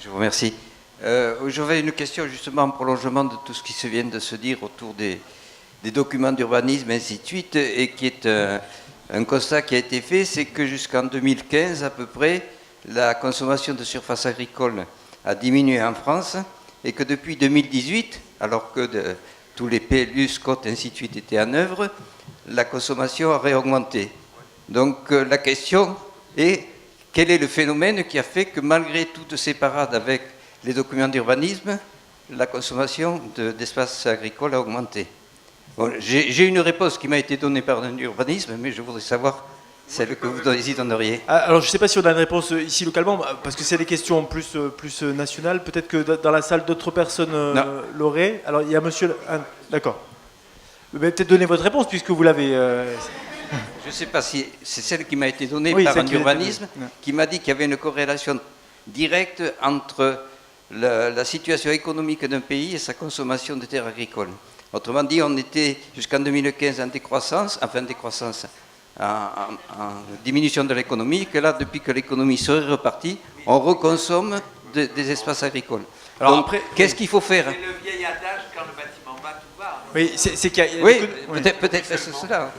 Je vous remercie. J'aurais une question justement en prolongement de tout ce qui se vient de se dire autour des documents d'urbanisme et ainsi de suite, et qui est un constat qui a été fait, c'est que jusqu'en 2015 à peu près, la consommation de surface agricole a diminué en France, et que depuis 2018, alors que tous les PLU, SCOT, ainsi de suite étaient en œuvre, la consommation a réaugmenté. Donc la question est, quel est le phénomène qui a fait que malgré toutes ces parades avec les documents d'urbanisme, la consommation d'espaces agricoles a augmenté? Bon, j'ai une réponse qui m'a été donnée par un urbanisme, mais je voudrais savoir celle que vous y donneriez. Alors je ne sais pas si on a une réponse ici localement, parce que c'est des questions plus nationales. Peut-être que dans la salle, d'autres personnes l'auraient. Alors il y a monsieur... D'accord. Peut-être donner votre réponse, puisque vous l'avez... Je ne sais pas si c'est celle qui m'a été donnée par un urbanisme qui m'a dit qu'il y avait une corrélation directe entre la situation économique d'un pays et sa consommation de terres agricoles. Autrement dit, on était jusqu'en 2015 en décroissance, en diminution de l'économie, que là, depuis que l'économie serait repartie, on reconsomme des espaces agricoles. Alors donc, après, qu'est-ce qu'il faut faire? C'est le vieil adage, quand le bâtiment va, tout va. Oui, c'est qu'il y a... Oui, peut-être c'est cela.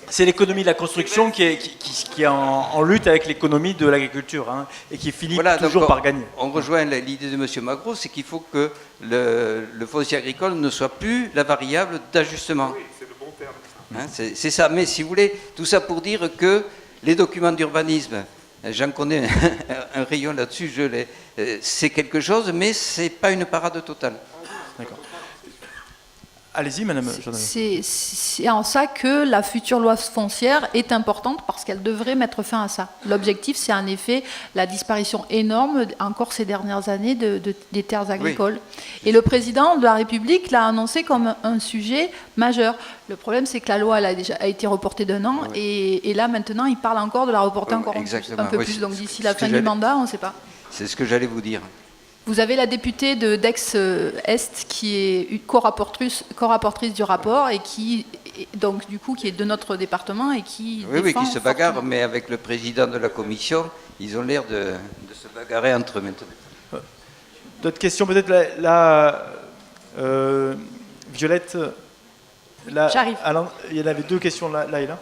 C'est l'économie de la construction qui est en lutte avec l'économie de l'agriculture, hein, et qui finit toujours par gagner. On rejoint l'idée de M. Magro, c'est qu'il faut que le foncier agricole ne soit plus la variable d'ajustement. Oui, c'est le bon terme. Hein, c'est ça, mais si vous voulez, tout ça pour dire que les documents d'urbanisme, j'en connais un rayon là-dessus, c'est quelque chose, mais ce n'est pas une parade totale. D'accord. Allez-y, madame. C'est en ça que la future loi foncière est importante, parce qu'elle devrait mettre fin à ça. L'objectif, c'est en effet la disparition énorme, encore ces dernières années, des terres agricoles. Oui. Et le président de la République l'a annoncé comme un sujet majeur. Le problème, c'est que la loi a été reportée d'un an, et là, maintenant, il parle encore de la reporter encore un peu plus. Donc d'ici la fin du mandat, on ne sait pas. C'est ce que j'allais vous dire. Vous avez la députée d'Aix-Est qui est co-rapportrice du rapport et qui, donc, du coup, qui est de notre département et qui... Oui, qui se bagarre, mais avec le président de la commission, ils ont l'air de se bagarrer entre eux maintenant. D'autres questions peut-être là, Violette, là, j'arrive. Alain, il y en avait deux questions là et là.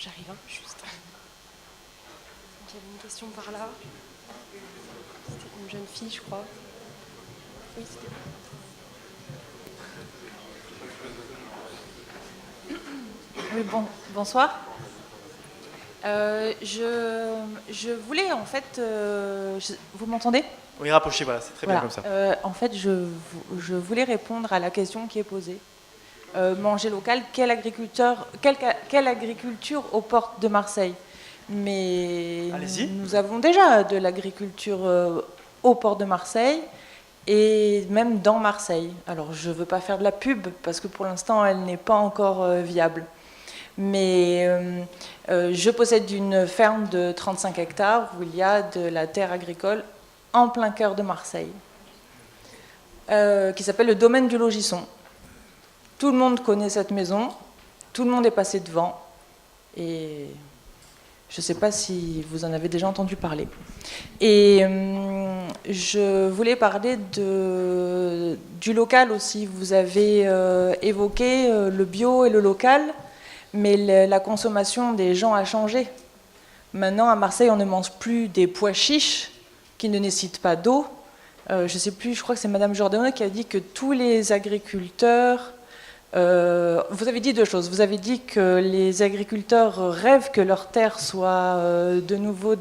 J'arrive, juste. J'avais une question par là. C'était une jeune fille, je crois. Oui, c'était... Oui, bonsoir. Je voulais, en fait... vous m'entendez? Oui, rapprochez, voilà, c'est très bien comme ça. En fait, je voulais répondre à la question qui est posée. Manger local, quelle agriculture aux portes de Marseille? Mais nous avons déjà de l'agriculture aux portes de Marseille et même dans Marseille. Alors je ne veux pas faire de la pub parce que pour l'instant elle n'est pas encore viable. Mais je possède une ferme de 35 hectares où il y a de la terre agricole en plein cœur de Marseille qui s'appelle le domaine du Logisson. Tout le monde connaît cette maison, tout le monde est passé devant, et je ne sais pas si vous en avez déjà entendu parler. Et je voulais parler du local aussi. Vous avez évoqué le bio et le local, mais la consommation des gens a changé. Maintenant, à Marseille, on ne mange plus des pois chiches qui ne nécessitent pas d'eau. Je ne sais plus, je crois que c'est Madame Giordano qui a dit que tous les agriculteurs... vous avez dit deux choses. Vous avez dit que les agriculteurs rêvent que leurs terres soient de nouveau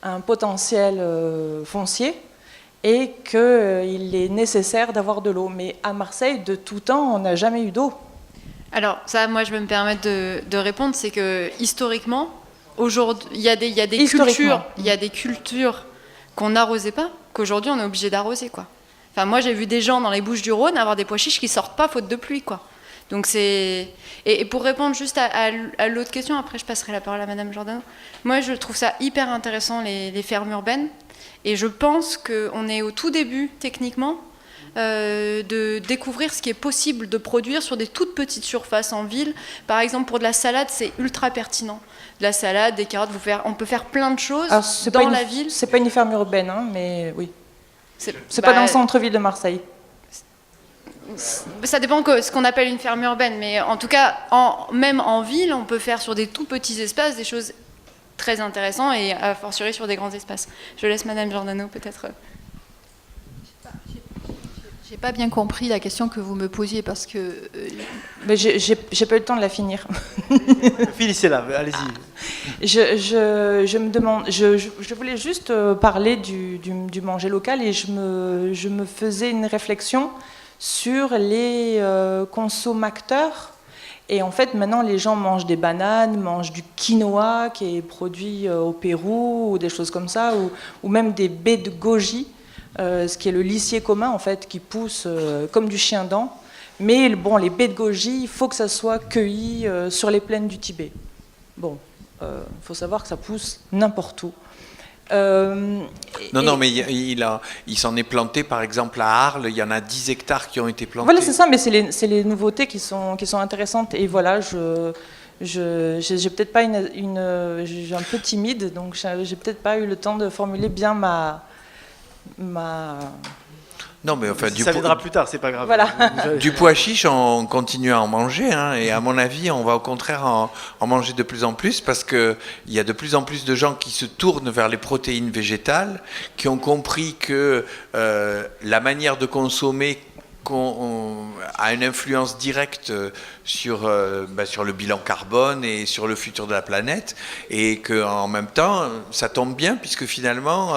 un potentiel foncier et qu'il est nécessaire d'avoir de l'eau. Mais à Marseille, de tout temps, on n'a jamais eu d'eau. Alors ça, moi, je vais me permettre de répondre, c'est que historiquement, aujourd'hui, il y a des cultures qu'on n'arrosait pas, qu'aujourd'hui on est obligé d'arroser, quoi. Enfin, moi, j'ai vu des gens dans les Bouches-du-Rhône avoir des pois chiches qui sortent pas faute de pluie, quoi. Donc c'est... Et pour répondre juste à l'autre question, après je passerai la parole à Madame Giordano. Moi, je trouve ça hyper intéressant, les fermes urbaines. Et je pense qu'on est au tout début, techniquement, de découvrir ce qui est possible de produire sur des toutes petites surfaces en ville. Par exemple, pour de la salade, c'est ultra pertinent. De la salade, des carottes, on peut faire plein de choses dans la ville. C'est pas une ferme urbaine, hein, mais oui. C'est Bah, pas dans le centre-ville de Marseille. Ça dépend de ce qu'on appelle une ferme urbaine, mais en tout cas, même en ville, on peut faire sur des tout petits espaces des choses très intéressantes et a fortiori sur des grands espaces. Je laisse Madame Giordano peut-être. J'ai pas bien compris la question que vous me posiez parce que. Mais j'ai pas eu le temps de la finir. Finissez là, allez-y. Je me demande, je voulais juste parler du manger local et je me faisais une réflexion sur les consommateurs. Et en fait, maintenant, les gens mangent des bananes, mangent du quinoa qui est produit au Pérou, ou des choses comme ça, ou même des baies de goji, ce qui est le lisier commun, en fait, qui pousse comme du chien-dent. Mais bon, les baies de goji, il faut que ça soit cueilli sur les plaines du Tibet. Bon, il faut savoir que ça pousse n'importe où. Non, mais il s'en est planté, par exemple, à Arles, il y en a 10 hectares qui ont été plantés. Voilà, c'est ça, mais c'est les nouveautés qui sont intéressantes. Et voilà, j'ai peut-être pas je suis un peu timide, donc j'ai peut-être pas eu le temps de formuler bien ma... Non, mais enfin, ça viendra plus tard, c'est pas grave. Voilà. Du pois chiche, on continue à en manger, hein, et à mon avis, on va au contraire en manger de plus en plus, parce qu'il y a de plus en plus de gens qui se tournent vers les protéines végétales, qui ont compris que la manière de consommer a une influence directe sur le bilan carbone et sur le futur de la planète, et qu'en même temps, ça tombe bien, puisque finalement,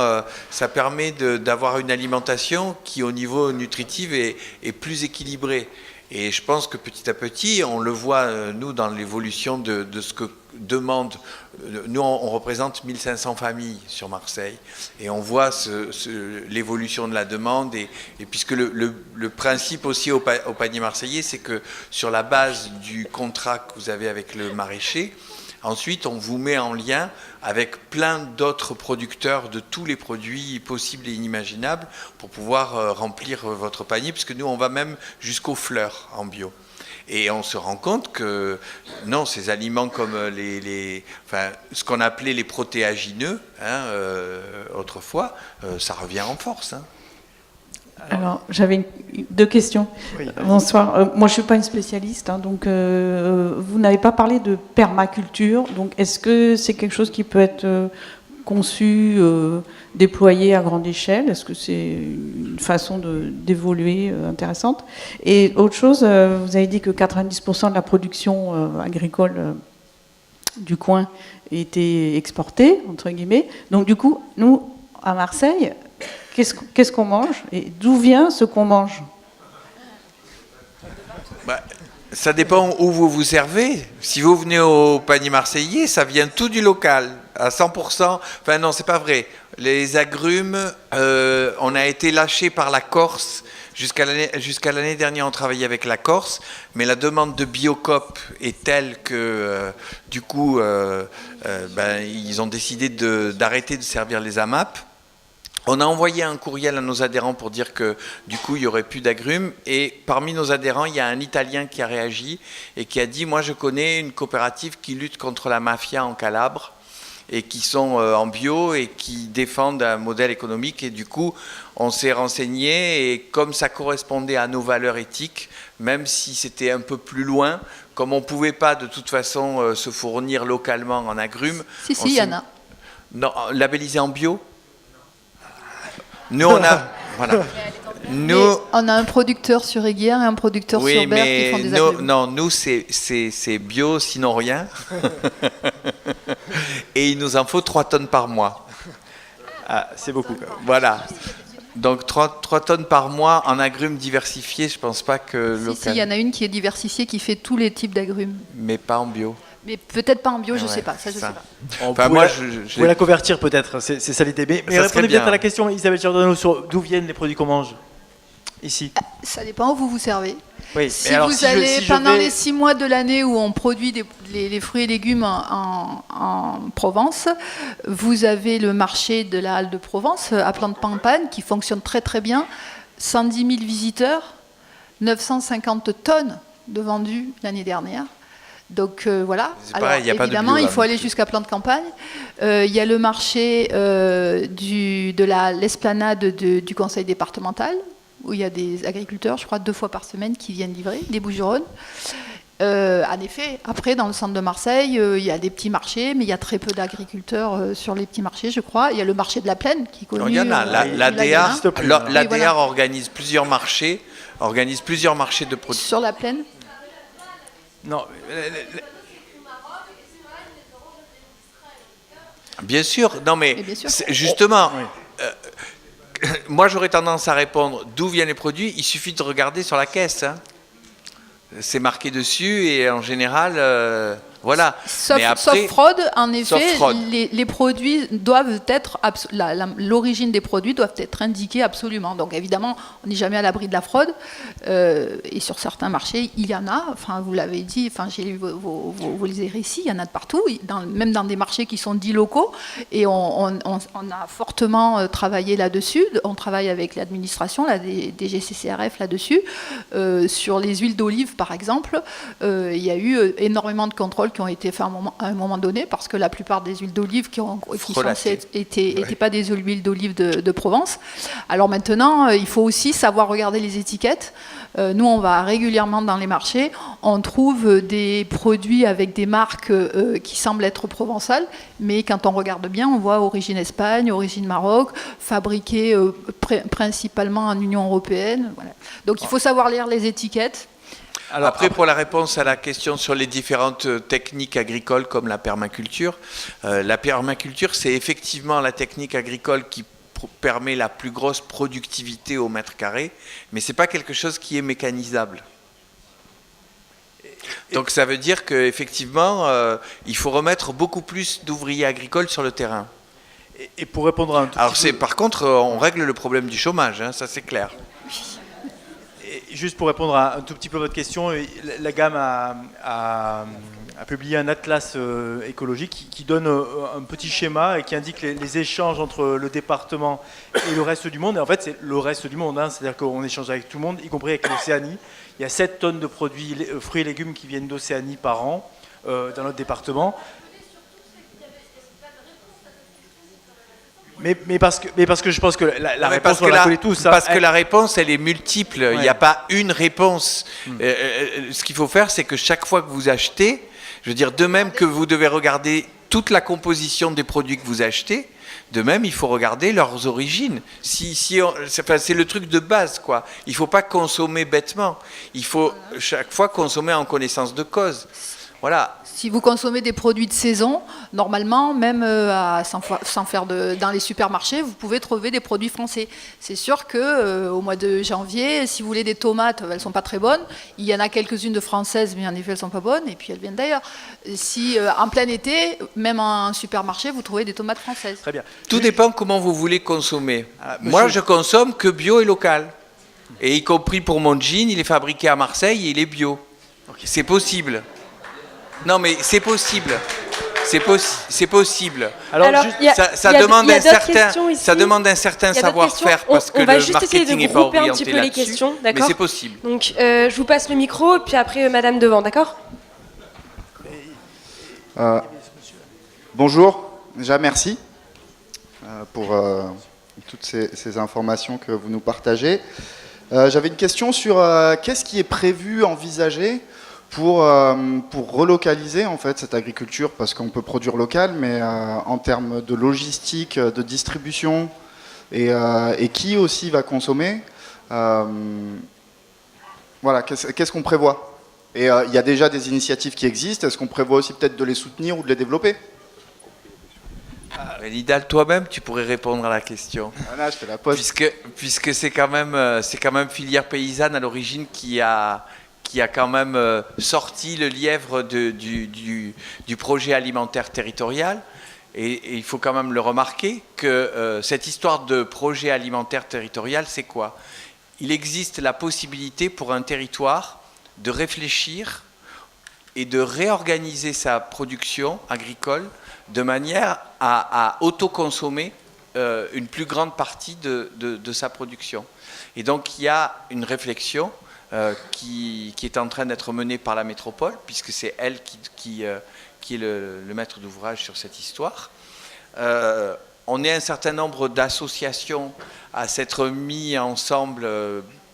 ça permet d'avoir une alimentation qui, au niveau nutritif, est plus équilibrée. Et je pense que petit à petit, on le voit, nous, dans l'évolution de ce que demande. Nous, on représente 1500 familles sur Marseille, et on voit l'évolution de la demande. Et puisque le principe aussi au panier marseillais, c'est que sur la base du contrat que vous avez avec le maraîcher, ensuite, on vous met en lien avec plein d'autres producteurs de tous les produits possibles et inimaginables pour pouvoir remplir votre panier, puisque nous, on va même jusqu'aux fleurs en bio. Et on se rend compte que non, ces aliments comme ce qu'on appelait les protéagineux, hein, autrefois, ça revient en force. Hein. Alors, j'avais deux questions. Oui. Bonsoir. Moi, je ne suis pas une spécialiste, hein, donc vous n'avez pas parlé de permaculture. Donc, est-ce que c'est quelque chose qui peut être conçu, déployé à grande échelle? Est-ce que c'est une façon d'évoluer intéressante? Et autre chose, vous avez dit que 90% de la production agricole du coin était exportée, entre guillemets. Donc, du coup, nous, à Marseille, qu'est-ce qu'on mange et d'où vient ce qu'on mange? Ça dépend où vous vous servez. Si vous venez au panier marseillais, ça vient tout du local, à 100%. Enfin non, c'est pas vrai. Les agrumes, on a été lâchés par la Corse. Jusqu'à l'année dernière, on travaillait avec la Corse, mais la demande de Biocoop est telle que, du coup, ils ont décidé d'arrêter de servir les AMAP. On a envoyé un courriel à nos adhérents pour dire que du coup il n'y aurait plus d'agrumes, et parmi nos adhérents il y a un Italien qui a réagi et qui a dit: moi je connais une coopérative qui lutte contre la mafia en Calabre et qui sont en bio et qui défendent un modèle économique, et du coup on s'est renseigné, et comme ça correspondait à nos valeurs éthiques, même si c'était un peu plus loin, comme on ne pouvait pas de toute façon se fournir localement en agrumes. Si, il y en a. Non, labellisé en bio. Nous, on a... Voilà. Nous, on a un producteur sur Aiguière et un producteur sur Berre qui font des agrumes. Non, nous, c'est bio, sinon rien. Et il nous en faut 3 tonnes par mois. Ah, c'est beaucoup. Voilà. Donc 3 tonnes par mois en agrumes diversifiés, je ne pense pas que... Si, il y en a une qui est diversifiée, qui fait tous les types d'agrumes. Mais pas en bio. Mais peut-être pas en bio, je ne sais pas. Ça, je sais pas. Enfin, moi, je vais la convertir peut-être, c'est ça l'idée. Mais répondez bien à la question, Isabelle Giordano, sur d'où viennent les produits qu'on mange ici. Ça dépend où vous vous servez. Oui, si vous allez pendant les 6 mois de l'année où on produit les fruits et légumes en Provence, vous avez le marché de la Halle de Provence à Plante Pampagne qui fonctionne très très bien. 110 000 visiteurs, 950 tonnes de vendus l'année dernière. Donc voilà. C'est pareil, alors, évidemment, il faut aller jusqu'à plan de campagne. Il y a le marché de l'esplanade du conseil départemental, où il y a des agriculteurs, je crois, 2 fois par semaine qui viennent livrer, des Bouches-du-Rhône. En effet, après, dans le centre de Marseille, il y a des petits marchés, mais il y a très peu d'agriculteurs sur les petits marchés, je crois. Il y a le marché de la Plaine qui est connu. Non, il y en a. L'ADR organise plusieurs marchés, de produits. Sur la Plaine. Non. Bien sûr, non mais bien sûr. justement, Oui. moi j'aurais tendance à répondre d'où viennent les produits, il suffit de regarder sur la caisse. Hein. C'est marqué dessus et en général, voilà. Sauf fraude, en effet, les produits doivent être, l'origine des produits doivent être indiquées absolument. Donc évidemment, on n'est jamais à l'abri de la fraude. Et sur certains marchés, il y en a. Enfin, vous l'avez dit. Enfin, j'ai lu vos récits. Il y en a de partout, même dans des marchés qui sont dits locaux. Et on a fortement travaillé là-dessus. On travaille avec l'administration, la DGCCRF là-dessus. Sur les huiles d'olive, par exemple, il y a eu énormément de contrôles qui ont été faits à un moment donné, parce que la plupart des huiles d'olive qui n'étaient pas des huiles d'olive de Provence. Alors maintenant, il faut aussi savoir regarder les étiquettes. Nous, on va régulièrement dans les marchés, on trouve des produits avec des marques qui semblent être provençales, mais quand on regarde bien, on voit origine Espagne, origine Maroc, fabriqués principalement en Union européenne. Voilà. Donc il faut savoir lire les étiquettes. Alors, après, pour la réponse à la question sur les différentes techniques agricoles comme la permaculture, c'est effectivement la technique agricole qui permet la plus grosse productivité au mètre carré, mais ce n'est pas quelque chose qui est mécanisable. Donc ça veut dire qu'effectivement, il faut remettre beaucoup plus d'ouvriers agricoles sur le terrain. Et pour répondre à un tout petit peu... Par contre, on règle le problème du chômage, hein, ça c'est clair. Juste pour répondre un tout petit peu à votre question, la gamme a publié un atlas écologique qui donne un petit schéma et qui indique les échanges entre le département et le reste du monde. Et en fait, c'est le reste du monde, hein, c'est-à-dire qu'on échange avec tout le monde, y compris avec l'Océanie. Il y a 7 tonnes de produits fruits et légumes qui viennent d'Océanie par an dans notre département. Mais parce que je pense que la réponse, on la connaît tous. Parce que la réponse, elle est multiple. Ouais. Il n'y a pas une réponse. Ce qu'il faut faire, c'est que chaque fois que vous achetez, je veux dire, de même que vous devez regarder toute la composition des produits que vous achetez, de même, il faut regarder leurs origines. C'est le truc de base, quoi. Il ne faut pas consommer bêtement. Il faut chaque fois consommer en connaissance de cause. Voilà. Si vous consommez des produits de saison, normalement, même sans faire dans les supermarchés, vous pouvez trouver des produits français. C'est sûr qu'au mois de janvier, si vous voulez des tomates, elles ne sont pas très bonnes. Il y en a quelques-unes de françaises, mais en effet, elles ne sont pas bonnes. Et puis, elles viennent d'ailleurs. Si en plein été, même en supermarché, vous trouvez des tomates françaises. Très bien. Tout dépend comment vous voulez consommer. Moi, je consomme que bio et local. Et y compris pour mon jean, il est fabriqué à Marseille et il est bio. Okay. C'est possible. Non, mais c'est possible. C'est possible. Alors ça demande un certain savoir-faire parce que le marketing n'est pas orienté là-dessus. Mais c'est possible. Donc, je vous passe le micro, puis après, madame devant, d'accord ? Bonjour. Déjà, merci pour toutes ces informations que vous nous partagez. J'avais une question sur qu'est-ce qui est prévu, envisagé pour relocaliser en fait cette agriculture, parce qu'on peut produire local, mais en termes de logistique, de distribution, et qui aussi va consommer, voilà, qu'est-ce qu'on prévoit? Et il y a déjà des initiatives qui existent, est-ce qu'on prévoit aussi peut-être de les soutenir ou de les développer? Lidal, toi-même, tu pourrais répondre à la question. Voilà, je fais la pause. Puisque c'est quand même filière paysanne à l'origine qui a quand même sorti le lièvre du projet alimentaire territorial. Et il faut quand même le remarquer que cette histoire de projet alimentaire territorial, c'est quoi? Il existe la possibilité pour un territoire de réfléchir et de réorganiser sa production agricole de manière à autoconsommer une plus grande partie de sa production. Et donc il y a une réflexion qui est en train d'être menée par la métropole, puisque c'est elle qui est le maître d'ouvrage sur cette histoire. On est un certain nombre d'associations à s'être mis ensemble,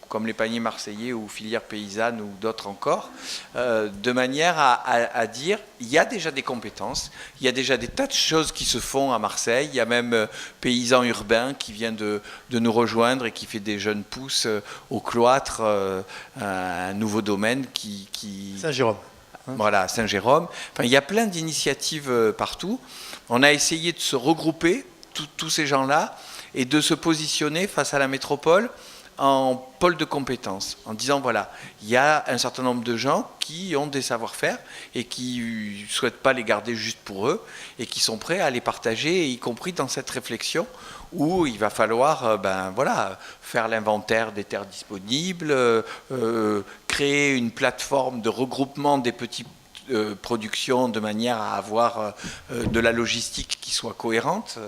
comme les paniers marseillais ou filières paysannes ou d'autres encore, de manière à dire il y a déjà des compétences, il y a déjà des tas de choses qui se font à Marseille, il y a même Paysans Urbains qui vient de nous rejoindre et qui fait des jeunes pousses au cloître, un nouveau domaine qui... Saint-Jérôme. Voilà, Saint-Jérôme. Enfin, il y a plein d'initiatives partout. On a essayé de se regrouper, tous ces gens-là, et de se positionner face à la métropole en pôle de compétences, en disant voilà, il y a un certain nombre de gens qui ont des savoir-faire et qui ne souhaitent pas les garder juste pour eux et qui sont prêts à les partager, y compris dans cette réflexion où il va falloir faire l'inventaire des terres disponibles, créer une plateforme de regroupement des petites productions de manière à avoir de la logistique qui soit cohérente.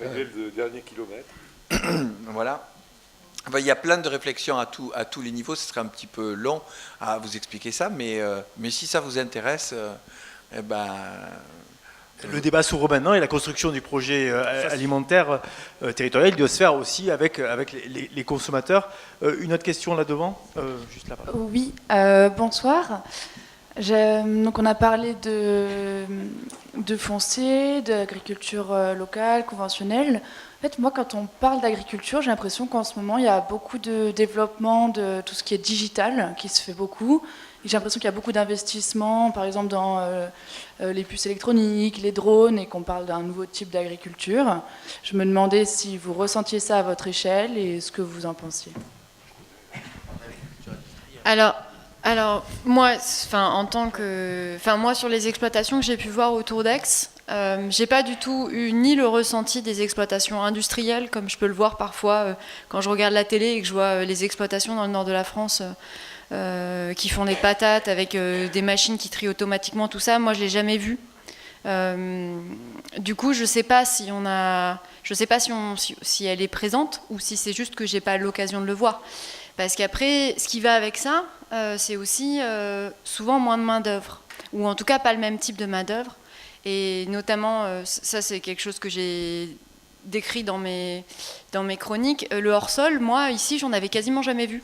Régler le dernier kilomètre. Voilà. Enfin, il y a plein de réflexions à tous les niveaux. Ce serait un petit peu long à vous expliquer ça, mais si ça vous intéresse, le débat s'ouvre maintenant et la construction du projet alimentaire territorial doit se faire aussi avec les consommateurs. Une autre question là devant, juste là-bas. Oui, bonsoir. Donc on a parlé de foncier, d'agriculture locale, conventionnelle. En fait, moi, quand on parle d'agriculture, j'ai l'impression qu'en ce moment, il y a beaucoup de développement de tout ce qui est digital, qui se fait beaucoup. Et j'ai l'impression qu'il y a beaucoup d'investissements, par exemple dans les puces électroniques, les drones, et qu'on parle d'un nouveau type d'agriculture. Je me demandais si vous ressentiez ça à votre échelle et ce que vous en pensiez. Alors moi, moi sur les exploitations que j'ai pu voir autour d'Aix, j'ai pas du tout eu ni le ressenti des exploitations industrielles, comme je peux le voir parfois quand je regarde la télé et que je vois les exploitations dans le nord de la France qui font des patates avec des machines qui trient automatiquement, tout ça. Moi, je l'ai jamais vu. Du coup, je sais pas si elle est présente ou si c'est juste que j'ai pas l'occasion de le voir. Parce qu'après, ce qui va avec ça, c'est aussi souvent moins de main-d'œuvre, ou en tout cas pas le même type de main-d'œuvre. Et notamment, ça c'est quelque chose que j'ai décrit dans mes chroniques, le hors-sol, moi ici j'en avais quasiment jamais vu.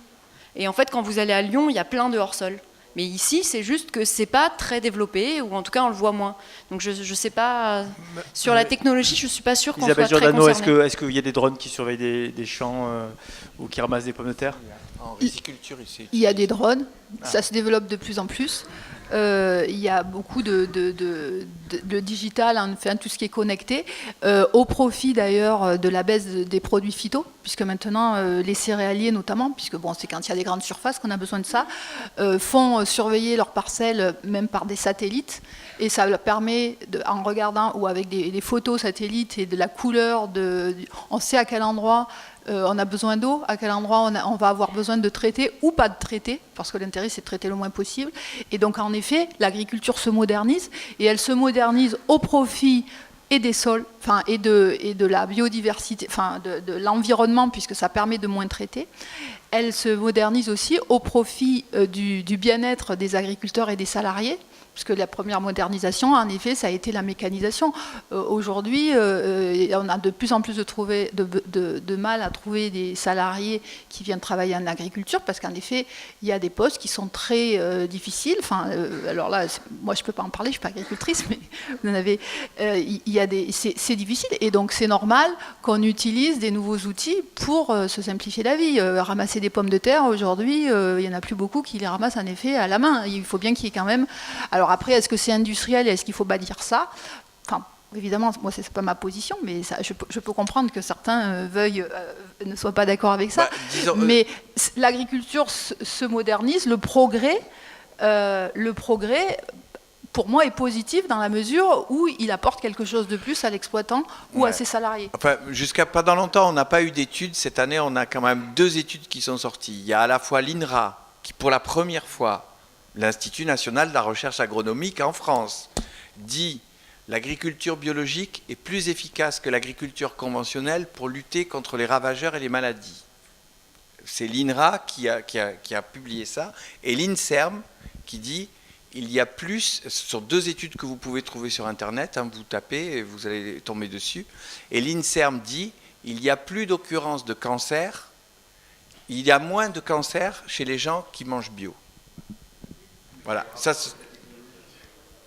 Et en fait, quand vous allez à Lyon, il y a plein de hors-sol. Mais ici, c'est juste que c'est pas très développé, ou en tout cas on le voit moins. Donc je sais pas, sur la technologie, je suis pas sûre qu'on soit très Giordano, concerné. est-ce qu'il y a des drones qui surveillent des champs ou qui ramassent des pommes de terre? En riziculture, ici. Il y a des drones, ça se développe de plus en plus. Il y a beaucoup de digital, enfin, tout ce qui est connecté, au profit d'ailleurs de la baisse des produits phyto, puisque maintenant les céréaliers notamment, puisque bon, c'est quand il y a des grandes surfaces qu'on a besoin de ça, font surveiller leurs parcelles même par des satellites, et ça leur permet, en regardant ou avec des photos satellites et de la couleur, on sait à quel endroit on a besoin d'eau, à quel endroit on va avoir besoin de traiter ou pas de traiter, parce que l'intérêt c'est de traiter le moins possible. Et donc en effet, l'agriculture se modernise, et elle se modernise au profit et des sols, enfin, et de la biodiversité, enfin, de l'environnement, puisque ça permet de moins traiter. Elle se modernise aussi au profit du bien-être des agriculteurs et des salariés, puisque la première modernisation, en effet, ça a été la mécanisation. Aujourd'hui, on a de plus en plus de mal à trouver des salariés qui viennent travailler en agriculture, parce qu'en effet, il y a des postes qui sont très difficiles. Enfin, alors là, moi, je ne peux pas en parler, je ne suis pas agricultrice, mais vous en avez. C'est difficile, et donc c'est normal qu'on utilise des nouveaux outils pour se simplifier la vie. Ramasser des pommes de terre, aujourd'hui, il n'y en a plus beaucoup qui les ramassent en effet à la main. Il faut bien qu'il y ait quand même... Alors après, est-ce que c'est industriel et est-ce qu'il faut bâtir ça? Enfin, évidemment, moi, ce n'est pas ma position, mais ça, je peux comprendre que certains ne soient pas d'accord avec ça. Mais l'agriculture se modernise, le progrès, pour moi, est positif dans la mesure où il apporte quelque chose de plus à l'exploitant ou à ses salariés. Enfin, jusqu'à pas dans longtemps, on n'a pas eu d'études. Cette année, on a quand même 2 études qui sont sorties. Il y a à la fois l'INRA, qui pour la première fois, l'Institut national de la recherche agronomique en France, dit l'agriculture biologique est plus efficace que l'agriculture conventionnelle pour lutter contre les ravageurs et les maladies. C'est l'INRA qui a publié ça, et l'INSERM qui dit il y a plus, ce sont 2 études que vous pouvez trouver sur Internet, hein, vous tapez et vous allez tomber dessus, et l'INSERM dit il y a plus d'occurrences de cancer, il y a moins de cancer chez les gens qui mangent bio. Voilà, ça...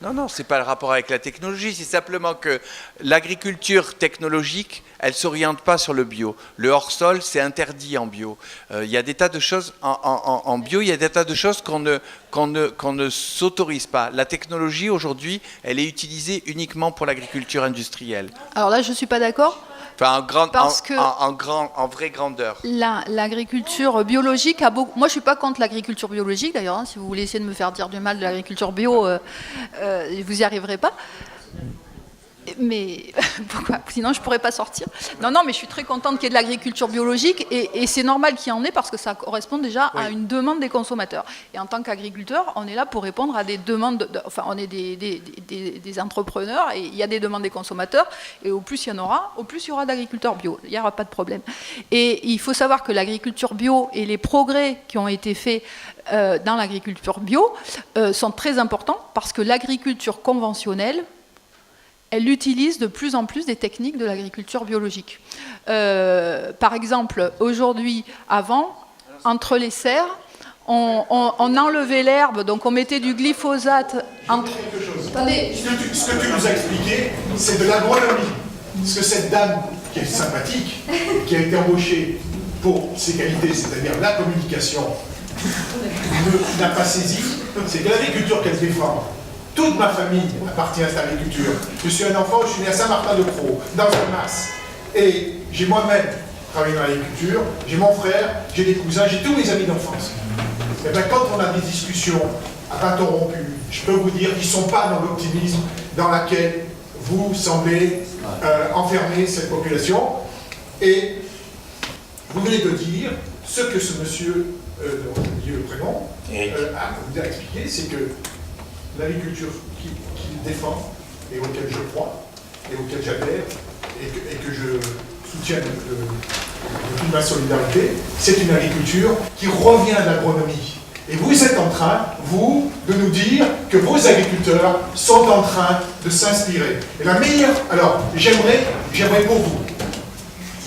Non, c'est pas le rapport avec la technologie, c'est simplement que l'agriculture technologique, elle s'oriente pas sur le bio. Le hors-sol, c'est interdit en bio. Il y a des tas de choses en bio, il y a des tas de choses qu'on ne s'autorise pas. La technologie, aujourd'hui, elle est utilisée uniquement pour l'agriculture industrielle. Alors là, je suis pas d'accord. Enfin, Parce que en vraie grandeur. L'agriculture biologique a beaucoup... Moi, je suis pas contre l'agriculture biologique, d'ailleurs. Hein, si vous voulez essayer de me faire dire du mal de l'agriculture bio, vous y arriverez pas. Mais pourquoi? Sinon, je pourrais pas sortir. Non, mais je suis très contente qu'il y ait de l'agriculture biologique et c'est normal qu'il y en ait parce que ça correspond déjà à une demande des consommateurs. Et en tant qu'agriculteur, on est là pour répondre à des demandes. Enfin, on est des entrepreneurs et il y a des demandes des consommateurs. Et au plus il y en aura, au plus il y aura d'agriculteurs bio. Il n'y aura pas de problème. Et il faut savoir que l'agriculture bio et les progrès qui ont été faits dans l'agriculture bio sont très importants parce que l'agriculture conventionnelle, elle utilise de plus en plus des techniques de l'agriculture biologique. Par exemple, aujourd'hui, avant, entre les serres, on enlevait l'herbe, donc on mettait du glyphosate entre... Attendez. Ce que tu nous as expliqué, c'est de l'agronomie. Parce que cette dame, qui est sympathique, qui a été embauchée pour ses qualités, c'est-à-dire la communication, n'a pas saisi, c'est de l'agriculture qu'elle défend. Toute ma famille appartient à cette agriculture. Je suis un enfant, je suis né à Saint-Martin-de-Croix, dans un mas. Et j'ai moi-même travaillé dans l'agriculture, j'ai mon frère, j'ai des cousins, j'ai tous mes amis d'enfance. Et bien quand on a des discussions à bâton rompu, je peux vous dire qu'ils ne sont pas dans l'optimisme dans laquelle vous semblez enfermer cette population. Et vous venez de dire ce que ce monsieur, dont j'ai dit le prénom, vous a expliqué, c'est que l'agriculture qu'il défend et auquel je crois et auquel j'adhère et que je soutiens de toute ma solidarité, c'est une agriculture qui revient à l'agronomie. Et vous êtes en train, vous, de nous dire que vos agriculteurs sont en train de s'inspirer. Et la meilleure... Alors, j'aimerais pour vous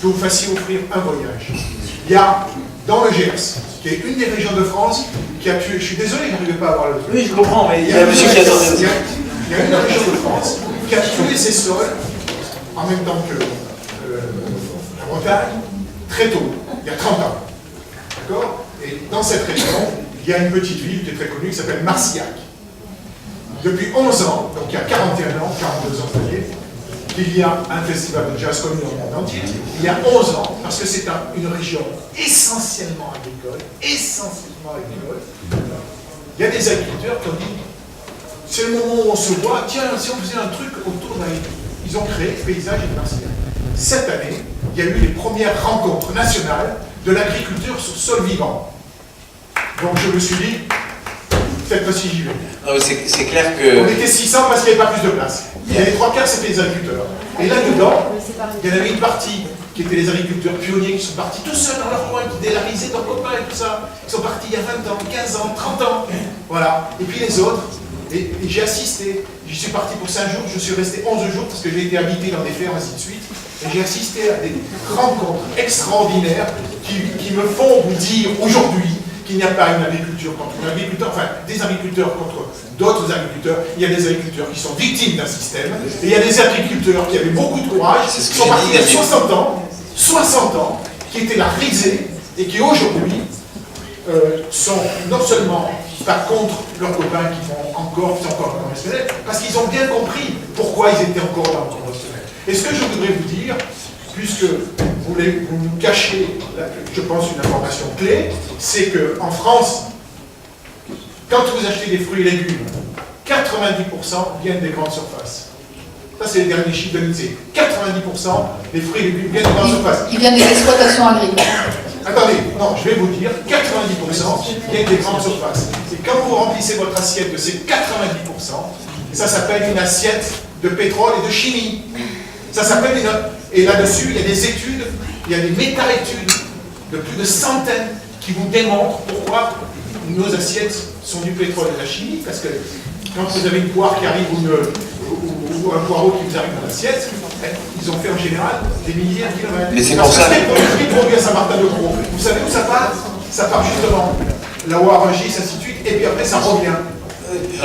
que vous fassiez offrir un voyage. Il y a, dans le Gers, qui est une des régions de France, qui a tué... Je suis désolé, je n'arrivais pas à avoir le truc. Oui, je comprends, mais il y a un monsieur qui attendait. Il y a une région de France qui a tué ses sols, en même temps que la Bretagne, très tôt, il y a 30 ans. D'accord? Et dans cette région, il y a une petite ville qui est très connue, qui s'appelle Marcillac. Depuis 11 ans, donc il y a 41 ans, 42 ans, vous voyez, il y a un festival de jazz connu au monde entier. Il y a 11 ans, parce que c'est une région essentiellement agricole, il y a des agriculteurs qui ont dit, c'est le moment où on se voit, tiens, si on faisait un truc autour d'un... Ils ont créé Paysage et Marcillac. Cette année, il y a eu les premières rencontres nationales de l'agriculture sur sol vivant. Donc je me suis dit, cette fois-ci j'y vais. C'est clair que... On était 600 parce qu'il n'y avait pas plus de place. Il y avait 3/4, c'était les agriculteurs. Et là-dedans, il y en avait une partie qui étaient les agriculteurs pionniers qui sont partis tout seuls dans leur coin, qui délarisaient leurs copains et tout ça. Ils sont partis il y a 20 ans, 15 ans, 30 ans. Voilà. Et puis les autres, et j'ai assisté. J'y suis parti pour 5 jours, je suis resté 11 jours parce que j'ai été habité dans des fermes, ainsi de suite. Et j'ai assisté à des rencontres extraordinaires qui me font vous dire aujourd'hui qu'il n'y a pas une agriculture contre un agriculteur, enfin des agriculteurs contre d'autres agriculteurs. Il y a des agriculteurs qui sont victimes d'un système, et il y a des agriculteurs qui avaient beaucoup de courage, qui sont partis il y a 60 ans, qui étaient là risés, et qui aujourd'hui sont non seulement pas contre leurs copains qui sont encore dans le conventionnel, parce qu'ils ont bien compris pourquoi ils étaient encore dans le conventionnel. Et ce que je voudrais vous dire, puisque vous nous cachez, je pense, une information clé, c'est qu'en France, quand vous achetez des fruits et légumes, 90% viennent des grandes surfaces. Ça, c'est les derniers chiffres de l'INSEE. 90% des fruits et légumes viennent des grandes surfaces. Ils viennent des exploitations agricoles. Attendez, non, je vais vous dire, 90% viennent des grandes surfaces. Et quand vous remplissez votre assiette de ces 90%, ça s'appelle une assiette de pétrole et de chimie. Ça s'appelle et là-dessus, il y a des études, il y a des méta-études de plus de centaines qui vous démontrent pourquoi nos assiettes sont du pétrole et de la chimie, parce que quand vous avez une poire qui arrive ou un poireau qui vous arrive dans l'assiette, ils ont fait en général des milliers de kilomètres. Mais c'est pour ça. Ce qui est produit à Saint-Martin-de-Croix, vous savez où ça part? Ça part justement là où Rungis, ainsi de suite, et puis après ça revient.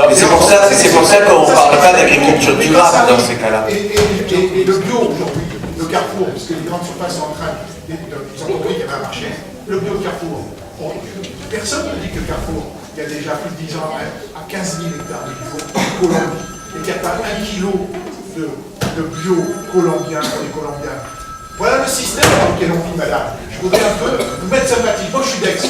Mais c'est pour ça qu'on ne parle pas d'agriculture durable dans ces cas-là. Et le bio aujourd'hui, le Carrefour, parce que les grandes surfaces sont en train de ils ont compris qu'il y avait un marché, le bio Carrefour. Personne ne dit que Carrefour, il y a déjà plus de 10 ans à 15 000 hectares de bio Colombie, et qu'il n'y a pas 1 kilo de bio colombien pour les Colombiens. Voilà le système dans lequel on vit, madame. Je voudrais un peu vous mettre sympathique. Moi, je suis d'Aix.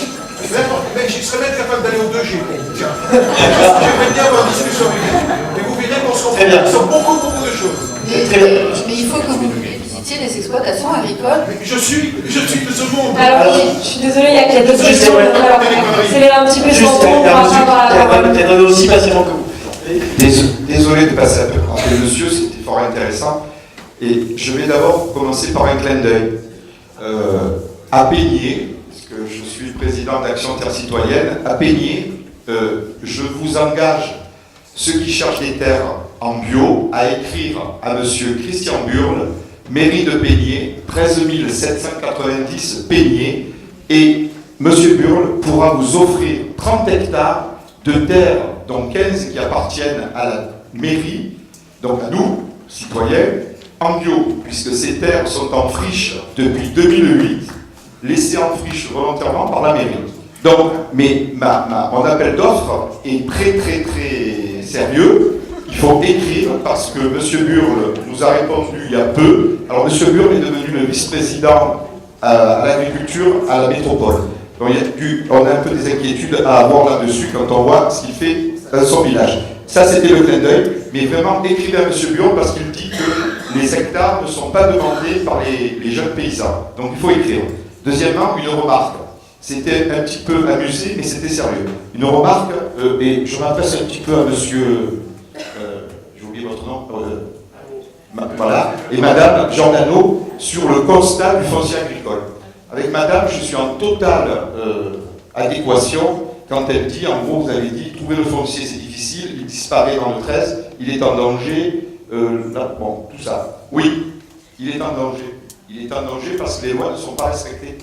Mais je serais même capable d'aller au 2G. Tiens. J'aimerais bien avoir une discussion avec vous. Et vous verrez qu'on se comprend sur beaucoup de choses. Mais il faut que vous visitiez les exploitations agricoles. Mais je suis de ce monde. Alors, je suis désolée, il y a d'autres questions. Alors, accélérez un petit peu son ton pour avoir la parole. Peut-être aussi patiemment que vous. Désolé de passer un peu après monsieur, c'était fort intéressant. Et je vais d'abord commencer par un clin d'œil. À Peigné, parce que je suis président d'Action Terre Citoyenne, à Peigné, je vous engage, ceux qui cherchent des terres en bio, à écrire à monsieur Christian Burle, mairie de Peigné, 13 790 Peigné, et monsieur Burle pourra vous offrir 30 hectares de terres, dont 15 qui appartiennent à la mairie, donc à nous, citoyens, en bio, puisque ces terres sont en friche depuis 2008, laissées en friche volontairement par la mairie. Donc, mais mon appel d'offres est très sérieux. Il faut écrire parce que M. Burle nous a répondu il y a peu. Alors M. Burle est devenu le vice-président à l'agriculture à la métropole. Donc on a un peu des inquiétudes à avoir là-dessus quand on voit ce qu'il fait dans son village. Ça c'était le clin d'œil, mais vraiment écrivez à M. Burle parce qu'il dit que les hectares ne sont pas demandés par les jeunes paysans. Donc il faut écrire. Deuxièmement, une remarque. C'était un petit peu amusé, mais c'était sérieux. Une remarque, et je m'adresse un petit peu à monsieur, j'ai oublié votre nom, voilà, et madame Giordano, sur le constat du foncier agricole. Avec madame, je suis en totale adéquation quand elle dit, en gros, vous avez dit, trouver le foncier c'est difficile, il disparaît dans le 13, il est en danger, bon, tout ça. Oui, il est en danger. Il est en danger parce que les lois ne sont pas respectées.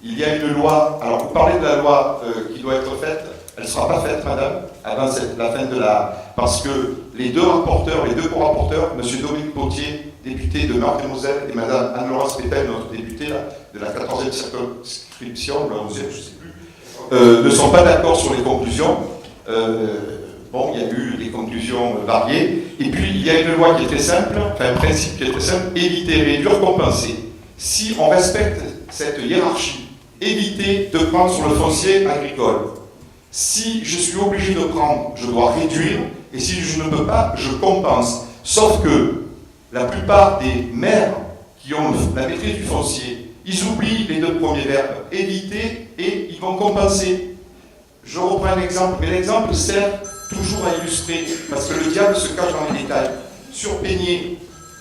Il y a une loi, alors vous parlez de la loi qui doit être faite, elle ne sera pas faite, madame, avant la fin de la... Parce que les deux co-rapporteurs, M. Dominique Potier, député de Meurthe-et-Moselle, et madame Anne-Laurence Pétel, notre députée de la 14e circonscription, la 11e, je ne sais plus, ne sont pas d'accord sur les conclusions. Bon, il y a eu des conclusions variées. Et puis, il y a une loi qui est très simple, enfin un principe qui est très simple, éviter, réduire, compenser. Si on respecte cette hiérarchie, éviter de prendre sur le foncier agricole. Si je suis obligé de prendre, je dois réduire, et si je ne peux pas, je compense. Sauf que la plupart des maires qui ont la maîtrise du foncier, ils oublient les deux premiers verbes, éviter et ils vont compenser. Je reprends un exemple, mais l'exemple sert toujours à illustrer, parce que le diable se cache dans les détails. Sur Peigné,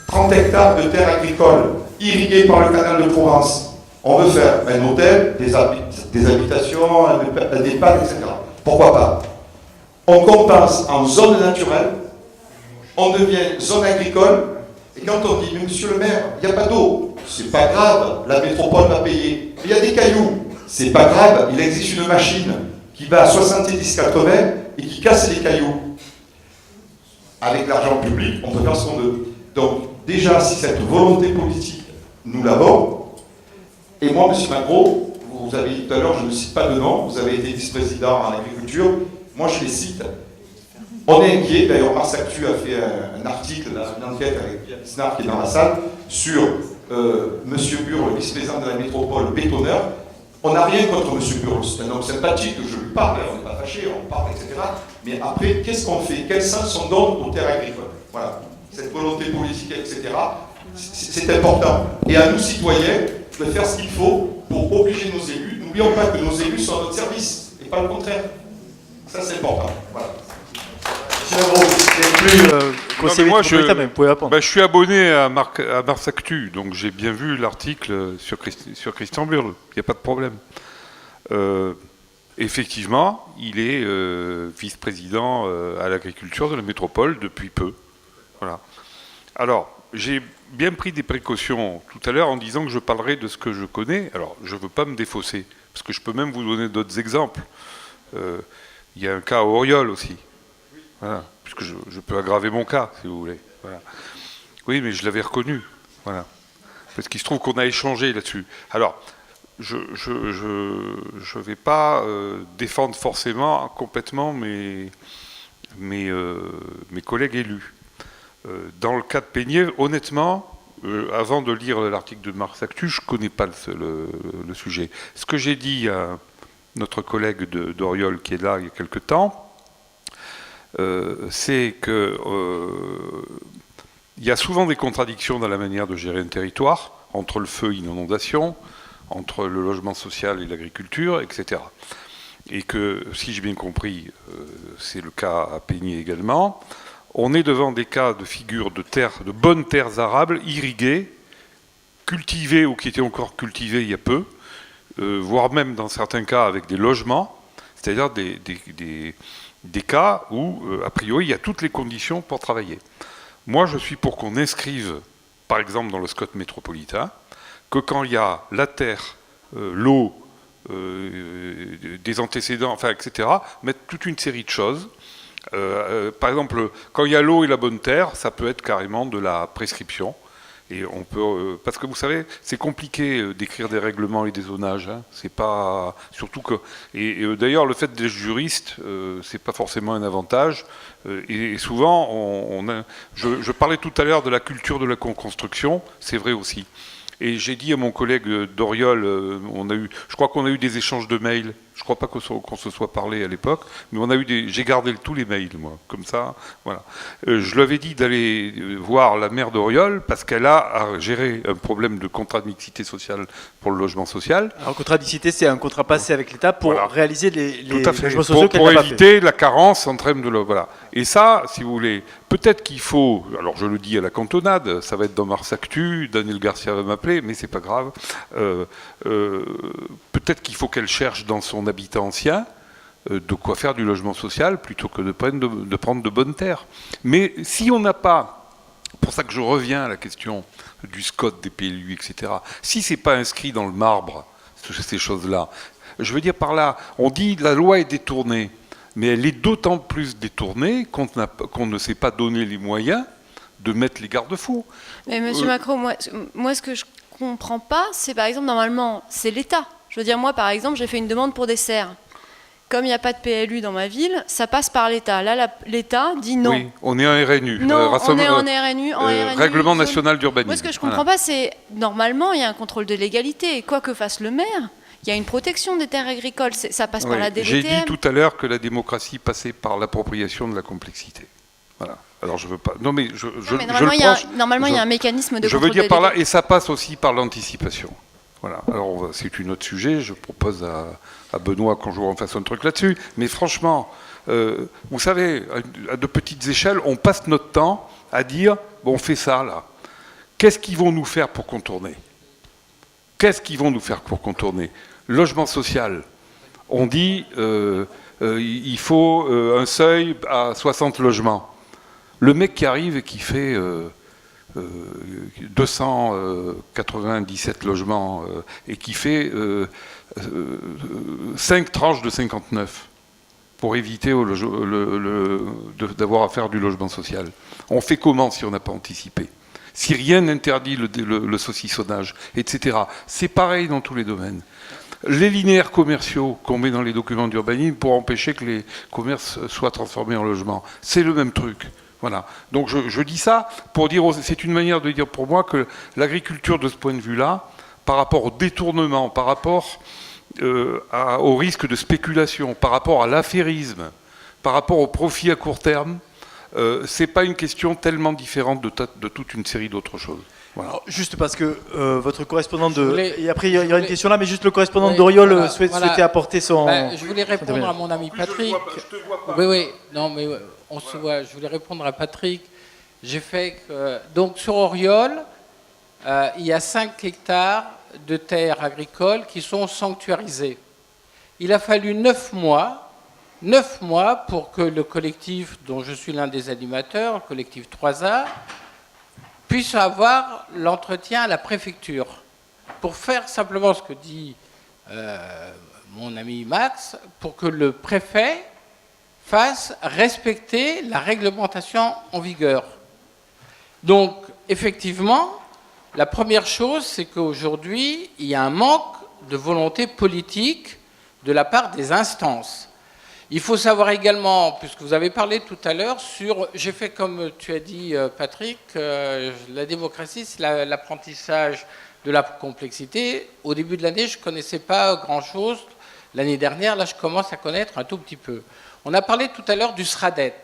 30 hectares de terres agricoles irriguées par le canal de Provence. On veut faire un hôtel, des habitations, un EHPAD, etc. Pourquoi pas? On compense en zone naturelle, on devient zone agricole, et quand on dit, mais monsieur le maire, il n'y a pas d'eau, c'est pas grave, la métropole va payer. Il y a des cailloux, c'est pas grave, il existe une machine qui va à 70-80 et qui casse les cailloux. Avec l'argent public, on peut faire ce qu'on veut. Donc, déjà, si cette volonté politique, nous l'avons, et moi, M. Magro, vous avez dit tout à l'heure, je ne cite pas de nom, vous avez été vice-président en agriculture, moi je les cite. On est inquiet, d'ailleurs Mars Actu a fait un article, une enquête avec Pierre Lisnard qui est dans la salle, sur M. Burle, le vice-président de la métropole, bétonneur. On n'a rien contre M. Burle, c'est un homme sympathique, je lui parle, on n'est pas fâché, on parle, etc. Mais après, qu'est-ce qu'on fait? Quel sens on donne aux terres agricoles? Voilà, cette volonté politique, etc. C'est important. Et à nous, citoyens, de faire ce qu'il faut pour obliger nos élus. N'oublions pas que nos élus sont à notre service, et pas le contraire. Ça, c'est important. Voilà. C'est plus conseiller métropolitain, mais vous pouvez répondre. Je suis abonné à Mars Actu, donc j'ai bien vu l'article sur Christian Burle. Il n'y a pas de problème. Effectivement, il est vice-président à l'agriculture de la métropole depuis peu. Voilà. Alors, j'ai bien pris des précautions tout à l'heure en disant que je parlerai de ce que je connais. Alors, je ne veux pas me défausser, parce que je peux même vous donner d'autres exemples. Il y a un cas à Auriol aussi. Voilà. Puisque je peux aggraver mon cas, si vous voulez. Voilà. Oui, mais je l'avais reconnu. Voilà. Parce qu'il se trouve qu'on a échangé là-dessus. Alors, je vais pas défendre forcément complètement mes collègues élus. Dans le cas de Peigné, honnêtement, avant de lire l'article de Mars Actu, je ne connais pas le sujet. Ce que j'ai dit à notre collègue d'Auriol qui est là il y a quelque temps, c'est que il y a souvent des contradictions dans la manière de gérer un territoire, entre le feu et l'inondation, entre le logement social et l'agriculture, etc. Et que, si j'ai bien compris, c'est le cas à Peigné également, on est devant des cas de figures de terres, de bonnes terres arables, irriguées, cultivées ou qui étaient encore cultivées il y a peu, voire même dans certains cas avec des logements, c'est-à-dire des cas où, a priori, il y a toutes les conditions pour travailler. Moi, je suis pour qu'on inscrive, par exemple dans le SCOT métropolitain, que quand il y a la terre, l'eau, des antécédents, enfin, etc., mettre toute une série de choses. Par exemple, quand il y a l'eau et la bonne terre, ça peut être carrément de la prescription. Et on peut, parce que vous savez, c'est compliqué d'écrire des règlements et des zonages. Hein. C'est pas, surtout que, et d'ailleurs, le fait d'être juriste, c'est pas forcément un avantage. Et souvent, je parlais tout à l'heure de la culture de la co-construction, c'est vrai aussi. Et j'ai dit à mon collègue d'Auriol, je crois qu'on a eu des échanges de mails. Je ne crois pas qu'on se soit parlé à l'époque, mais j'ai gardé tous les mails, moi, comme ça. Voilà. Je lui avais dit d'aller voir la maire d'Auriol parce qu'elle a à gérer un problème de contrat de mixité sociale pour le logement social. Alors, contrat de mixité, c'est un contrat passé avec l'État pour réaliser les logements sociaux pour éviter la carence en termes de voilà. Et ça, si vous voulez, peut-être qu'il faut. Alors, je le dis à la cantonade, ça va être dans Mars Actu. Daniel Garcia va m'appeler, mais c'est pas grave. Peut-être qu'il faut qu'elle cherche dans son habitat ancien de quoi faire du logement social plutôt que de prendre de bonnes terres. Mais si on n'a pas, pour ça que je reviens à la question du SCOT, des PLU, etc., si c'est pas inscrit dans le marbre, ces choses-là, je veux dire par là, on dit la loi est détournée, mais elle est d'autant plus détournée qu'on ne s'est pas donné les moyens de mettre les garde-fous. Mais Monsieur Macron, moi ce que je comprends pas, c'est par exemple, normalement, c'est l'État. Je veux dire, moi, par exemple, j'ai fait une demande pour des serres. Comme il n'y a pas de PLU dans ma ville, ça passe par l'État. Là, l'État dit non. Oui, on est en RNU. Non, on est en RNU. Règlement national d'urbanisme. Moi, ce que je ne comprends pas, c'est, normalement, il y a un contrôle de légalité. Quoi que fasse le maire, il y a une protection des terres agricoles. Ça passe par la DDTM. J'ai dit tout à l'heure que la démocratie passait par l'appropriation de la complexité. Voilà. Alors, je veux pas... Non, mais normalement, il y a un mécanisme de contrôle. Je veux dire par là, et ça passe aussi par l'anticipation. Voilà. Alors, c'est un autre sujet. Je propose à Benoît qu'on joue en fasse un truc là-dessus. Mais franchement, vous savez, à de petites échelles, on passe notre temps à dire, bon, on fait ça, là. Qu'est-ce qu'ils vont nous faire pour contourner ? Logement social. On dit, il faut un seuil à 60 logements. Le mec qui arrive et qui fait... 297 logements et qui fait 5 tranches de 59 pour éviter d'avoir à faire du logement social. On fait comment si on n'a pas anticipé ? Si rien n'interdit le saucissonnage, etc. C'est pareil dans tous les domaines. Les linéaires commerciaux qu'on met dans les documents d'urbanisme pour empêcher que les commerces soient transformés en logements, c'est le même truc. Voilà. Donc je dis ça pour dire, c'est une manière de dire pour moi que l'agriculture de ce point de vue-là, par rapport au détournement, par rapport au risque de spéculation, par rapport à l'affairisme, par rapport au profit à court terme, c'est pas une question tellement différente de toute une série d'autres choses. Voilà. Alors, juste parce que votre correspondant et après il y aura une question là, mais juste le correspondant d'Auriol souhaitait apporter son... je voulais répondre à mon ami Patrick. Oui, non, mais on se voit. Je voulais répondre à Patrick J'ai fait donc sur Auriol, il y a 5 hectares de terres agricoles qui sont sanctuarisées. Il a fallu 9 mois pour que le collectif, dont je suis l'un des animateurs, le collectif 3A, puisse avoir l'entretien à la préfecture. Pour faire simplement ce que dit mon ami Max, pour que le préfet fasse respecter la réglementation en vigueur. Donc, effectivement, la première chose, c'est qu'aujourd'hui, il y a un manque de volonté politique de la part des instances. Il faut savoir également, puisque vous avez parlé tout à l'heure, j'ai fait comme tu as dit, Patrick, la démocratie, c'est l'apprentissage de la complexité. Au début de l'année, je ne connaissais pas grand-chose. L'année dernière, là, je commence à connaître un tout petit peu. On a parlé tout à l'heure du SRADET.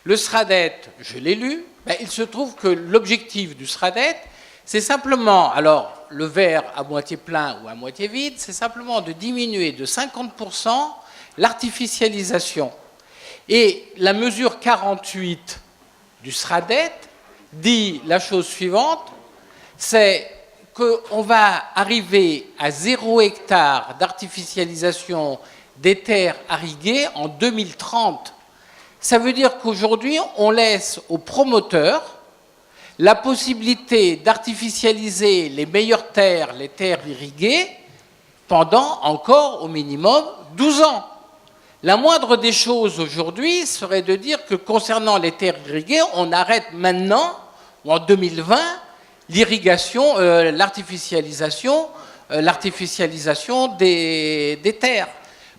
Le SRADET, je l'ai lu, il se trouve que l'objectif du SRADET, c'est simplement, alors le verre à moitié plein ou à moitié vide, c'est simplement de diminuer de 50% l'artificialisation. Et la mesure 48 du SRADET dit la chose suivante, c'est qu'on va arriver à 0 hectare d'artificialisation des terres irriguées en 2030. Ça veut dire qu'aujourd'hui, on laisse aux promoteurs la possibilité d'artificialiser les meilleures terres, les terres irriguées, pendant encore au minimum 12 ans. La moindre des choses aujourd'hui serait de dire que concernant les terres irriguées, on arrête maintenant, ou en 2020, l'irrigation, l'artificialisation des terres.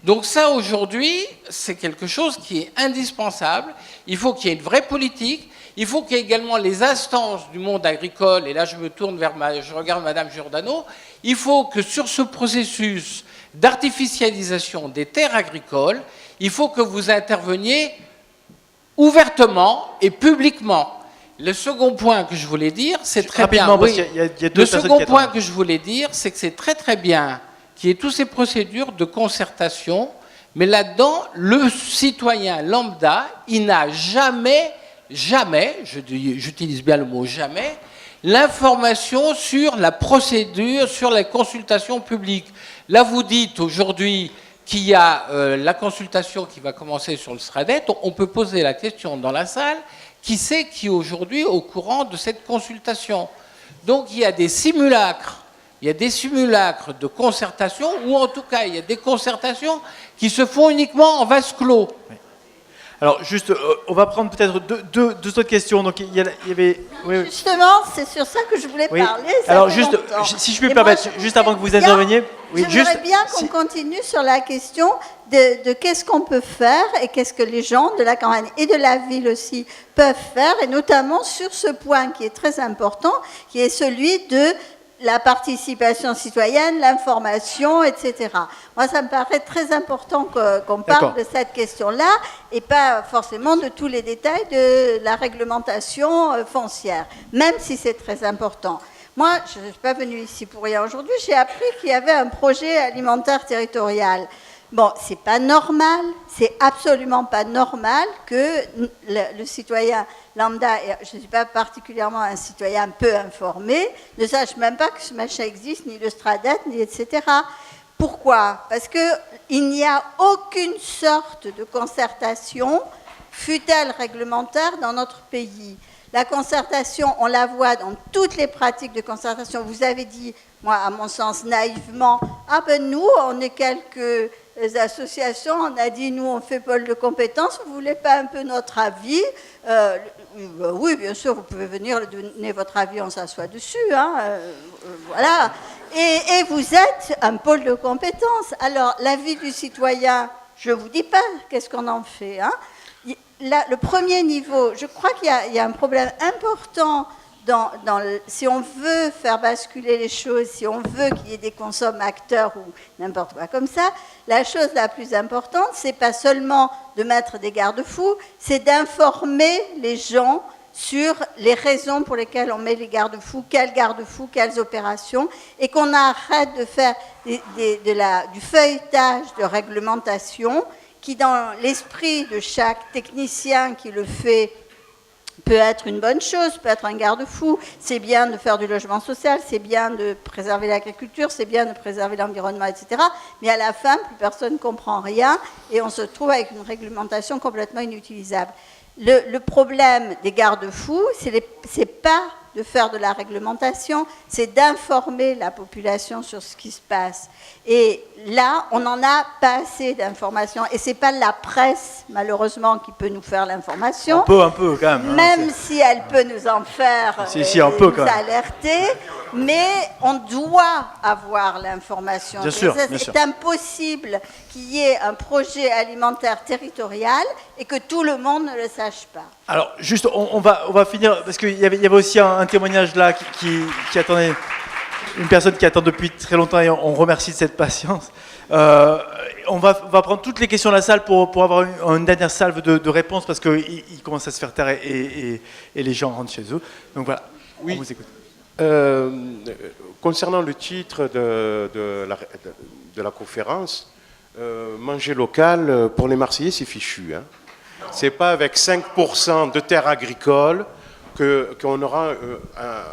Donc ça, aujourd'hui, c'est quelque chose qui est indispensable. Il faut qu'il y ait une vraie politique. Il faut qu'il y ait également les instances du monde agricole, et là je me tourne je regarde Madame Giordano, il faut que sur ce processus d'artificialisation des terres agricoles, il faut que vous interveniez ouvertement et publiquement. Le second point que je voulais dire, c'est très bien. Oui, le second point que je voulais dire, c'est que c'est très très bien qu'il y ait toutes ces procédures de concertation, mais là-dedans, le citoyen lambda, il n'a jamais, j'utilise bien le mot jamais, l'information sur la procédure, sur la consultation publique. Là, vous dites aujourd'hui qu'il y a la consultation qui va commencer sur le SRADET. On peut poser la question dans la salle, qui c'est qui est aujourd'hui au courant de cette consultation? Donc, il y a des simulacres. Il y a des simulacres de concertation, ou en tout cas, il y a des concertations qui se font uniquement en vase clos. Oui. Alors, juste, on va prendre peut-être deux autres questions. Donc, il y avait... Oui. Justement, c'est sur ça que je voulais parler. Alors, juste, si je peux me permettre, juste avant que vous interveniez... J'aimerais bien qu'on continue sur la question de qu'est-ce qu'on peut faire et qu'est-ce que les gens de la campagne et de la ville aussi peuvent faire, et notamment sur ce point qui est très important, qui est celui de la participation citoyenne, l'information, etc. Moi, ça me paraît très important qu'on parle de cette question-là et pas forcément de tous les détails de la réglementation foncière, même si c'est très important. Moi, je ne suis pas venue ici pour rien aujourd'hui, j'ai appris qu'il y avait un projet alimentaire territorial. Bon, c'est pas normal, c'est absolument pas normal que le citoyen lambda, et je ne suis pas particulièrement un citoyen peu informé, ne sache même pas que ce machin existe, ni le SRADET, ni etc. Pourquoi? Parce qu'il n'y a aucune sorte de concertation, fût-elle réglementaire, dans notre pays. La concertation, on la voit dans toutes les pratiques de concertation. Vous avez dit, moi, à mon sens, naïvement, ah ben nous, on est quelques associations, on a dit, nous, on fait pôle de compétences, vous ne voulez pas un peu notre avis? Oui, bien sûr, vous pouvez venir donner votre avis, on s'assoit dessus, voilà. Et vous êtes un pôle de compétences. Alors, l'avis du citoyen, je ne vous dis pas qu'est-ce qu'on en fait, Là, le premier niveau, je crois qu'il y a un problème important si on veut faire basculer les choses, si on veut qu'il y ait des consommateurs ou n'importe quoi comme ça, la chose la plus importante, c'est pas seulement de mettre des garde-fous, c'est d'informer les gens sur les raisons pour lesquelles on met les garde-fous, quelles opérations, et qu'on arrête de faire du feuilletage de réglementation qui, dans l'esprit de chaque technicien qui le fait peut être une bonne chose, peut être un garde-fou. C'est bien de faire du logement social, c'est bien de préserver l'agriculture, c'est bien de préserver l'environnement, etc. Mais à la fin, plus personne ne comprend rien et on se trouve avec une réglementation complètement inutilisable. Le problème des garde-fous, c'est pas de faire de la réglementation, c'est d'informer la population sur ce qui se passe. Et là, on n'en a pas assez d'informations. Et ce n'est pas la presse, malheureusement, qui peut nous faire l'information. Un peu quand même. Même si elle peut nous en faire, nous alerter. Mais on doit avoir l'information. Bien sûr. C'est impossible qu'il y ait un projet alimentaire territorial et que tout le monde ne le sache pas. Alors, juste, on va finir, parce qu'il y avait aussi un témoignage là qui attendait, une personne qui attend depuis très longtemps, et on remercie de cette patience. On va prendre toutes les questions de la salle pour avoir une dernière salve de réponses, parce qu'il commence à se faire taire et les gens rentrent chez eux. Donc voilà, oui. On vous écoute. Concernant le titre de la conférence, manger local, pour les Marseillais, c'est fichu. Hein. C'est pas avec 5% de terres agricoles qu'on aura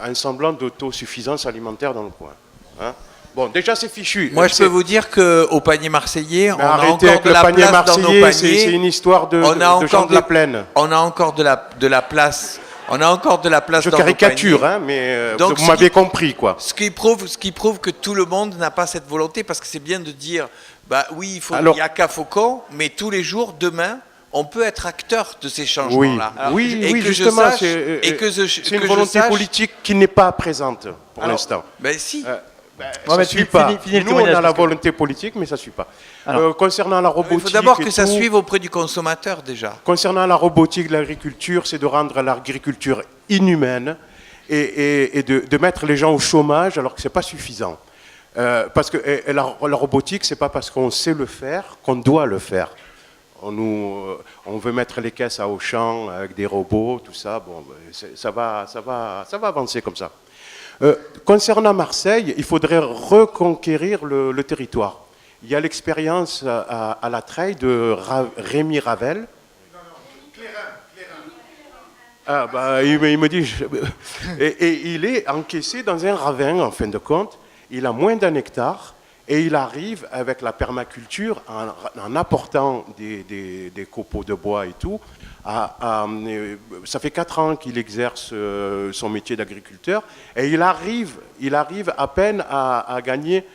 un semblant d'autosuffisance alimentaire dans le coin. Hein. Bon, déjà c'est fichu. Moi, je peux vous dire qu'au panier marseillais, on a encore avec de le la panier place dans nos marseillais, paniers. c'est une histoire de gens de la plaine. On a encore de la place. On a encore de la place dans nos paniers. Je caricature, hein, mais donc, vous m'avez compris, quoi. Ce qui prouve que tout le monde n'a pas cette volonté, parce que c'est bien de dire, bah oui, il n'y a qu'à Faucon, mais tous les jours, demain, on peut être acteur de ces changements-là. Oui, justement, c'est une volonté politique qui n'est pas présente pour l'instant. Ben si. Ça ne suit pas. Nous, on a la volonté politique, mais ça ne suit pas. Concernant la robotique... Il faut d'abord que ça suive auprès du consommateur, déjà. Concernant la robotique de l'agriculture, c'est de rendre l'agriculture inhumaine et de mettre les gens au chômage, alors que ce n'est pas suffisant. Parce que la robotique, ce n'est pas parce qu'on sait le faire qu'on doit le faire. On veut mettre les caisses à Auchan avec des robots, tout ça. Bon, ça va avancer comme ça. Concernant Marseille, il faudrait reconquérir le territoire. Il y a l'expérience à la Treille de Rémi Ravel. Ah, bah, il me dit... et il est encaissé dans un ravin, en fin de compte. Il a moins d'1 hectare. Et il arrive avec la permaculture, en apportant des copeaux de bois et tout. Ça fait 4 ans qu'il exerce son métier d'agriculteur. Et il arrive à peine à gagner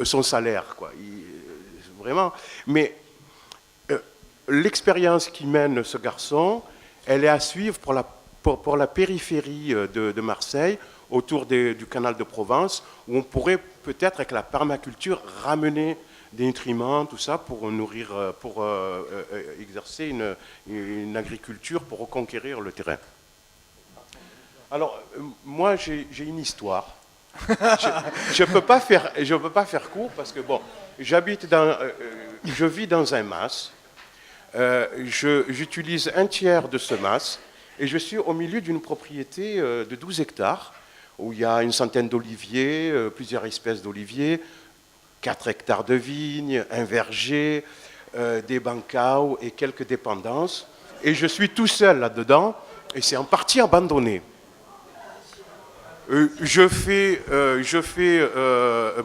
son salaire, quoi. Vraiment. Mais l'expérience qui mène ce garçon, elle est à suivre pour la périphérie de Marseille, autour du canal de Provence, où on pourrait peut-être avec la permaculture ramener des nutriments, tout ça, pour nourrir, pour exercer une agriculture, pour reconquérir le terrain. Alors, moi, j'ai une histoire. Je peux pas faire court parce que bon, je vis dans un mas. J'utilise un tiers de ce mas et je suis au milieu d'une propriété de 12 hectares où il y a une centaine d'oliviers, plusieurs espèces d'oliviers, 4 hectares de vignes, un verger, des bancaux et quelques dépendances. Et je suis tout seul là-dedans et c'est en partie abandonné. Je fais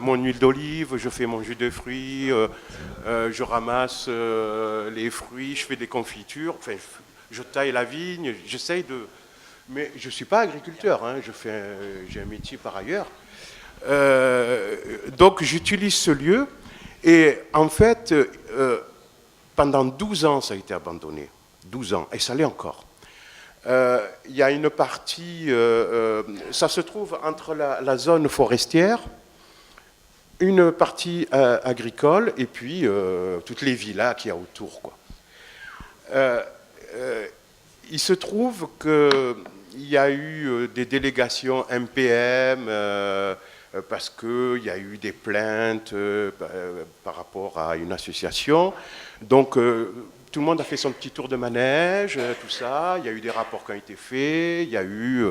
mon huile d'olive, je fais mon jus de fruits, je ramasse les fruits, je fais des confitures, enfin, je taille la vigne, j'essaye de... Mais je ne suis pas agriculteur, hein, j'ai un métier par ailleurs. Donc j'utilise ce lieu et en fait, pendant 12 ans, ça a été abandonné. 12 ans, et ça l'est encore. Il y a une partie, ça se trouve entre la zone forestière, une partie agricole et puis toutes les villas qu'il y a autour, quoi. Il se trouve qu'il y a eu des délégations MPM parce qu'il y a eu des plaintes par rapport à une association. Donc tout le monde a fait son petit tour de manège, tout ça. Il y a eu des rapports qui ont été faits. Il y a eu...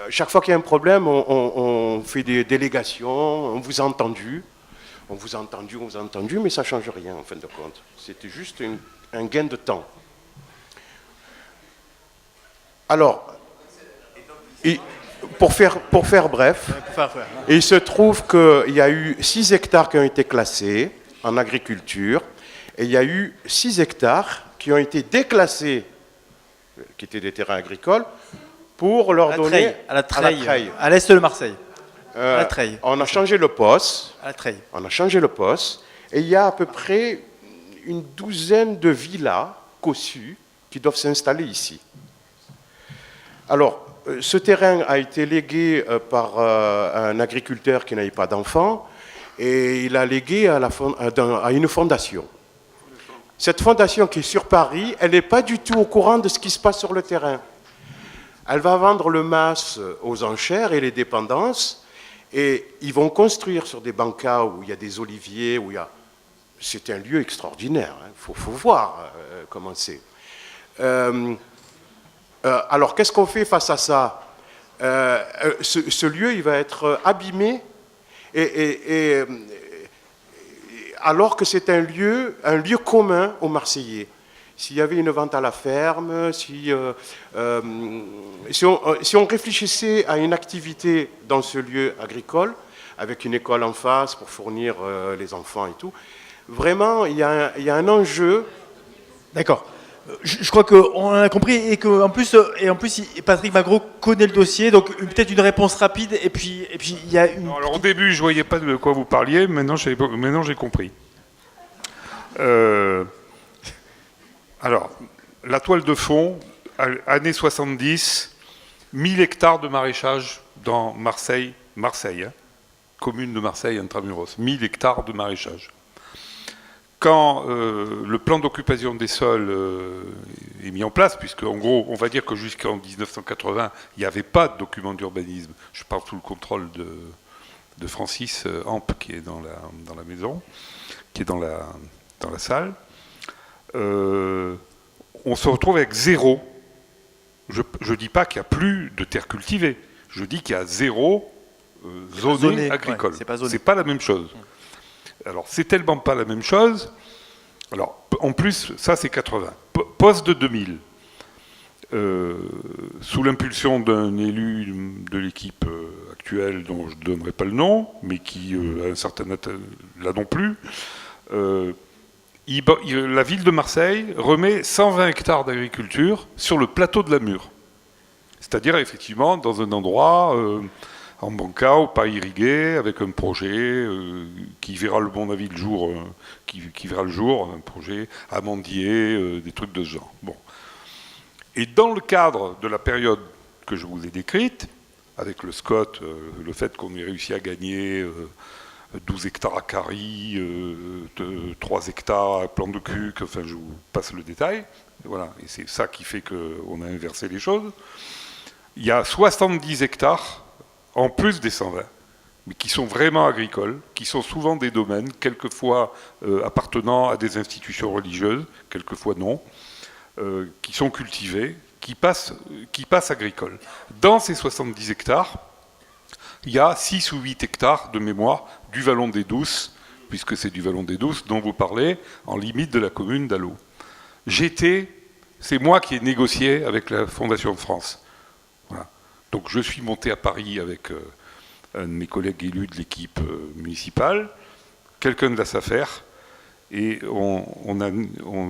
chaque fois qu'il y a un problème, on fait des délégations. On vous a entendu. On vous a entendu, mais ça ne change rien en fin de compte. C'était juste un gain de temps. Alors, pour faire bref, il se trouve qu'il y a eu 6 hectares qui ont été classés en agriculture, et il y a eu 6 hectares qui ont été déclassés, qui étaient des terrains agricoles, pour leur donner à la Treille, à l'est de Marseille. À la Treille. On a changé le poste. À la Treille. On a changé le poste, et il y a à peu près une douzaine de villas cossues qui doivent s'installer ici. Alors, ce terrain a été légué par un agriculteur qui n'avait pas d'enfants, et il a légué à une fondation. Cette fondation qui est sur Paris, elle n'est pas du tout au courant de ce qui se passe sur le terrain. Elle va vendre le mas aux enchères et les dépendances, et ils vont construire sur des bancas où il y a des oliviers, c'est un lieu extraordinaire, il faut voir comment c'est. Alors, qu'est-ce qu'on fait face à ça? Ce lieu, il va être abîmé, alors que c'est un lieu commun aux Marseillais. S'il y avait une vente à la ferme, si on réfléchissait à une activité dans ce lieu agricole, avec une école en face pour fournir les enfants et tout, vraiment, il y a un enjeu. D'accord. Je crois qu'on a compris et qu'en plus, Patrick Magro connaît le dossier, donc peut-être une réponse rapide et puis il y a une... Non, alors au début, je ne voyais pas de quoi vous parliez, maintenant j'ai compris. Alors, la toile de fond, années 70, 1000 hectares de maraîchage dans Marseille, commune de Marseille intramuros, 1000 hectares de maraîchage. Quand le plan d'occupation des sols est mis en place, puisque en gros, on va dire que jusqu'en 1980, il n'y avait pas de document d'urbanisme. Je parle sous le contrôle de Francis Amp, qui est dans la maison, qui est dans la salle. On se retrouve avec zéro. Je ne dis pas qu'il n'y a plus de terre cultivée. Je dis qu'il y a zéro zone agricole. Ouais, c'est pas la même chose. Alors, c'est tellement pas la même chose. Alors, en plus, ça, c'est 80. Post de 2000, sous l'impulsion d'un élu de l'équipe actuelle, dont je ne donnerai pas le nom, mais qui a un certain... là non plus, la ville de Marseille remet 120 hectares d'agriculture sur le plateau de la Mure. C'est-à-dire, effectivement, dans un endroit... en bancao, pas irrigué, avec un projet qui verra le bon avis le jour, qui verra le jour, un projet amandier, des trucs de ce genre. Bon. Et dans le cadre de la période que je vous ai décrite, avec le SCOT, le fait qu'on ait réussi à gagner 12 hectares à Carry, 3 hectares à Plan de Cuc, enfin je vous passe le détail, voilà, et c'est ça qui fait qu'on a inversé les choses. Il y a 70 hectares en plus des 120, mais qui sont vraiment agricoles, qui sont souvent des domaines, quelquefois appartenant à des institutions religieuses, quelquefois non, qui sont cultivés, qui passent agricoles. Dans ces 70 hectares, il y a 6 ou 8 hectares de mémoire du Vallon des Dousses, puisque c'est du Vallon des Dousses dont vous parlez, en limite de la commune d'Allot. C'est moi qui ai négocié avec la Fondation de France. Voilà. Donc je suis monté à Paris avec un de mes collègues élus de l'équipe municipale, quelqu'un de la SAFER, et on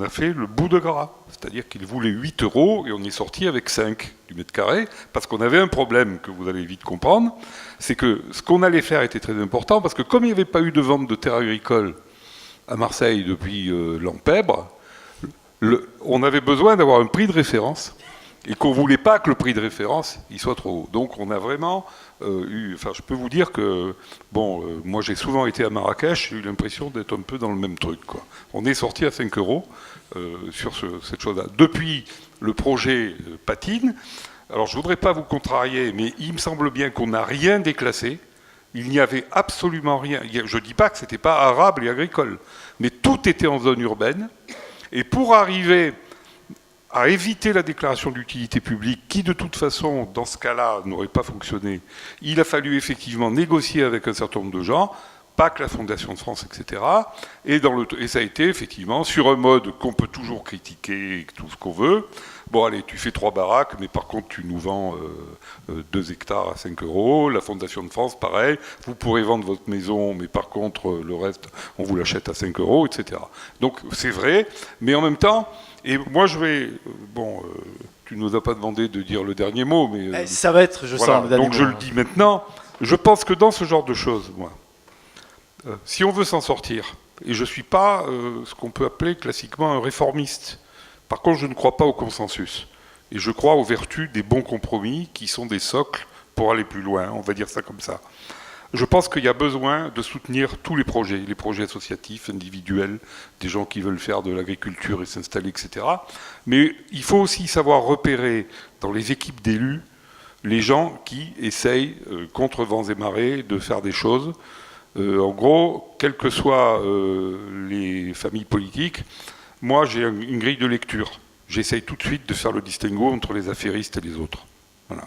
a fait le bout de gras. C'est-à-dire qu'il voulait 8 € et on est sorti avec 5 du mètre carré, parce qu'on avait un problème que vous allez vite comprendre, c'est que ce qu'on allait faire était très important, parce que comme il n'y avait pas eu de vente de terres agricoles à Marseille depuis l'Empèbre, on avait besoin d'avoir un prix de référence, et qu'on ne voulait pas que le prix de référence il soit trop haut. Donc on a vraiment je peux vous dire que, moi j'ai souvent été à Marrakech, j'ai eu l'impression d'être un peu dans le même truc, quoi. On est sorti à 5 € sur cette chose-là. Depuis, le projet patine. Alors je ne voudrais pas vous contrarier, mais il me semble bien qu'on n'a rien déclassé. Il n'y avait absolument rien. Je ne dis pas que ce n'était pas arable et agricole, mais tout était en zone urbaine. Et pour arriver à éviter la déclaration d'utilité publique, qui de toute façon, dans ce cas-là, n'aurait pas fonctionné, il a fallu effectivement négocier avec un certain nombre de gens pas que la Fondation de France, etc. Et ça a été effectivement sur un mode qu'on peut toujours critiquer, tout ce qu'on veut. Bon, allez, tu fais 3 baraques, mais par contre, tu nous vends 2 hectares à 5 €. La Fondation de France, pareil. Vous pourrez vendre votre maison, mais par contre, le reste, on vous l'achète à 5 €, etc. Donc, c'est vrai, mais en même temps, et moi, je vais... tu nous as pas demandé de dire le dernier mot, mais... ça va être, je sens, le dernier mot. Donc, je le dis maintenant. Je pense que dans ce genre de choses, moi, si on veut s'en sortir, et je ne suis pas ce qu'on peut appeler classiquement un réformiste, par contre je ne crois pas au consensus, et je crois aux vertus des bons compromis qui sont des socles pour aller plus loin, on va dire ça comme ça. Je pense qu'il y a besoin de soutenir tous les projets associatifs, individuels, des gens qui veulent faire de l'agriculture et s'installer, etc. Mais il faut aussi savoir repérer dans les équipes d'élus les gens qui essayent, contre vents et marées, de faire des choses. En gros, quelles que soient les familles politiques, moi j'ai une grille de lecture. J'essaye tout de suite de faire le distinguo entre les affairistes et les autres. Voilà.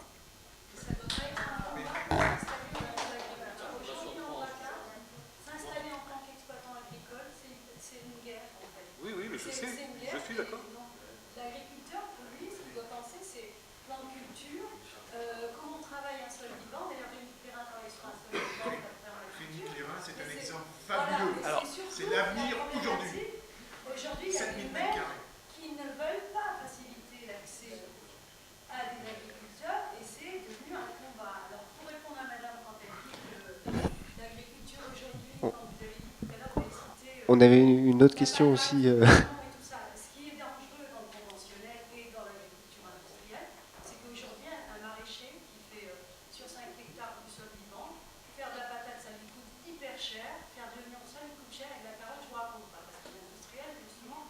Oui, mais je sais, je suis d'accord. L'agriculteur, pour lui, ce qu'il doit penser, c'est plan de culture, comment on travaille un sol vivant. D'ailleurs, Rémi Perrin travaille sur un sol vivant. Rémi Perrin, c'est un exemple fabuleux. Alors, c'est l'avenir aujourd'hui. Aujourd'hui, il y a des maires qui ne veulent pas faciliter l'accès à des agriculteurs, et c'est devenu un combat. Alors, pour répondre à Madame quand elle dit que l'agriculture aujourd'hui, quand vous avez dit tout à l'heure, vous avez cité... On avait une autre question aussi. Ce qui est dangereux dans le conventionnel et dans l'agriculture industrielle, c'est qu'aujourd'hui, un maraîcher qui fait sur 5 hectares du sol vivant, faire de la patate, ça lui coûte hyper cher, faire de l'oignon, ça lui coûte cher, et de la carotte, je vous raconte pas, parce que l'industriel, justement,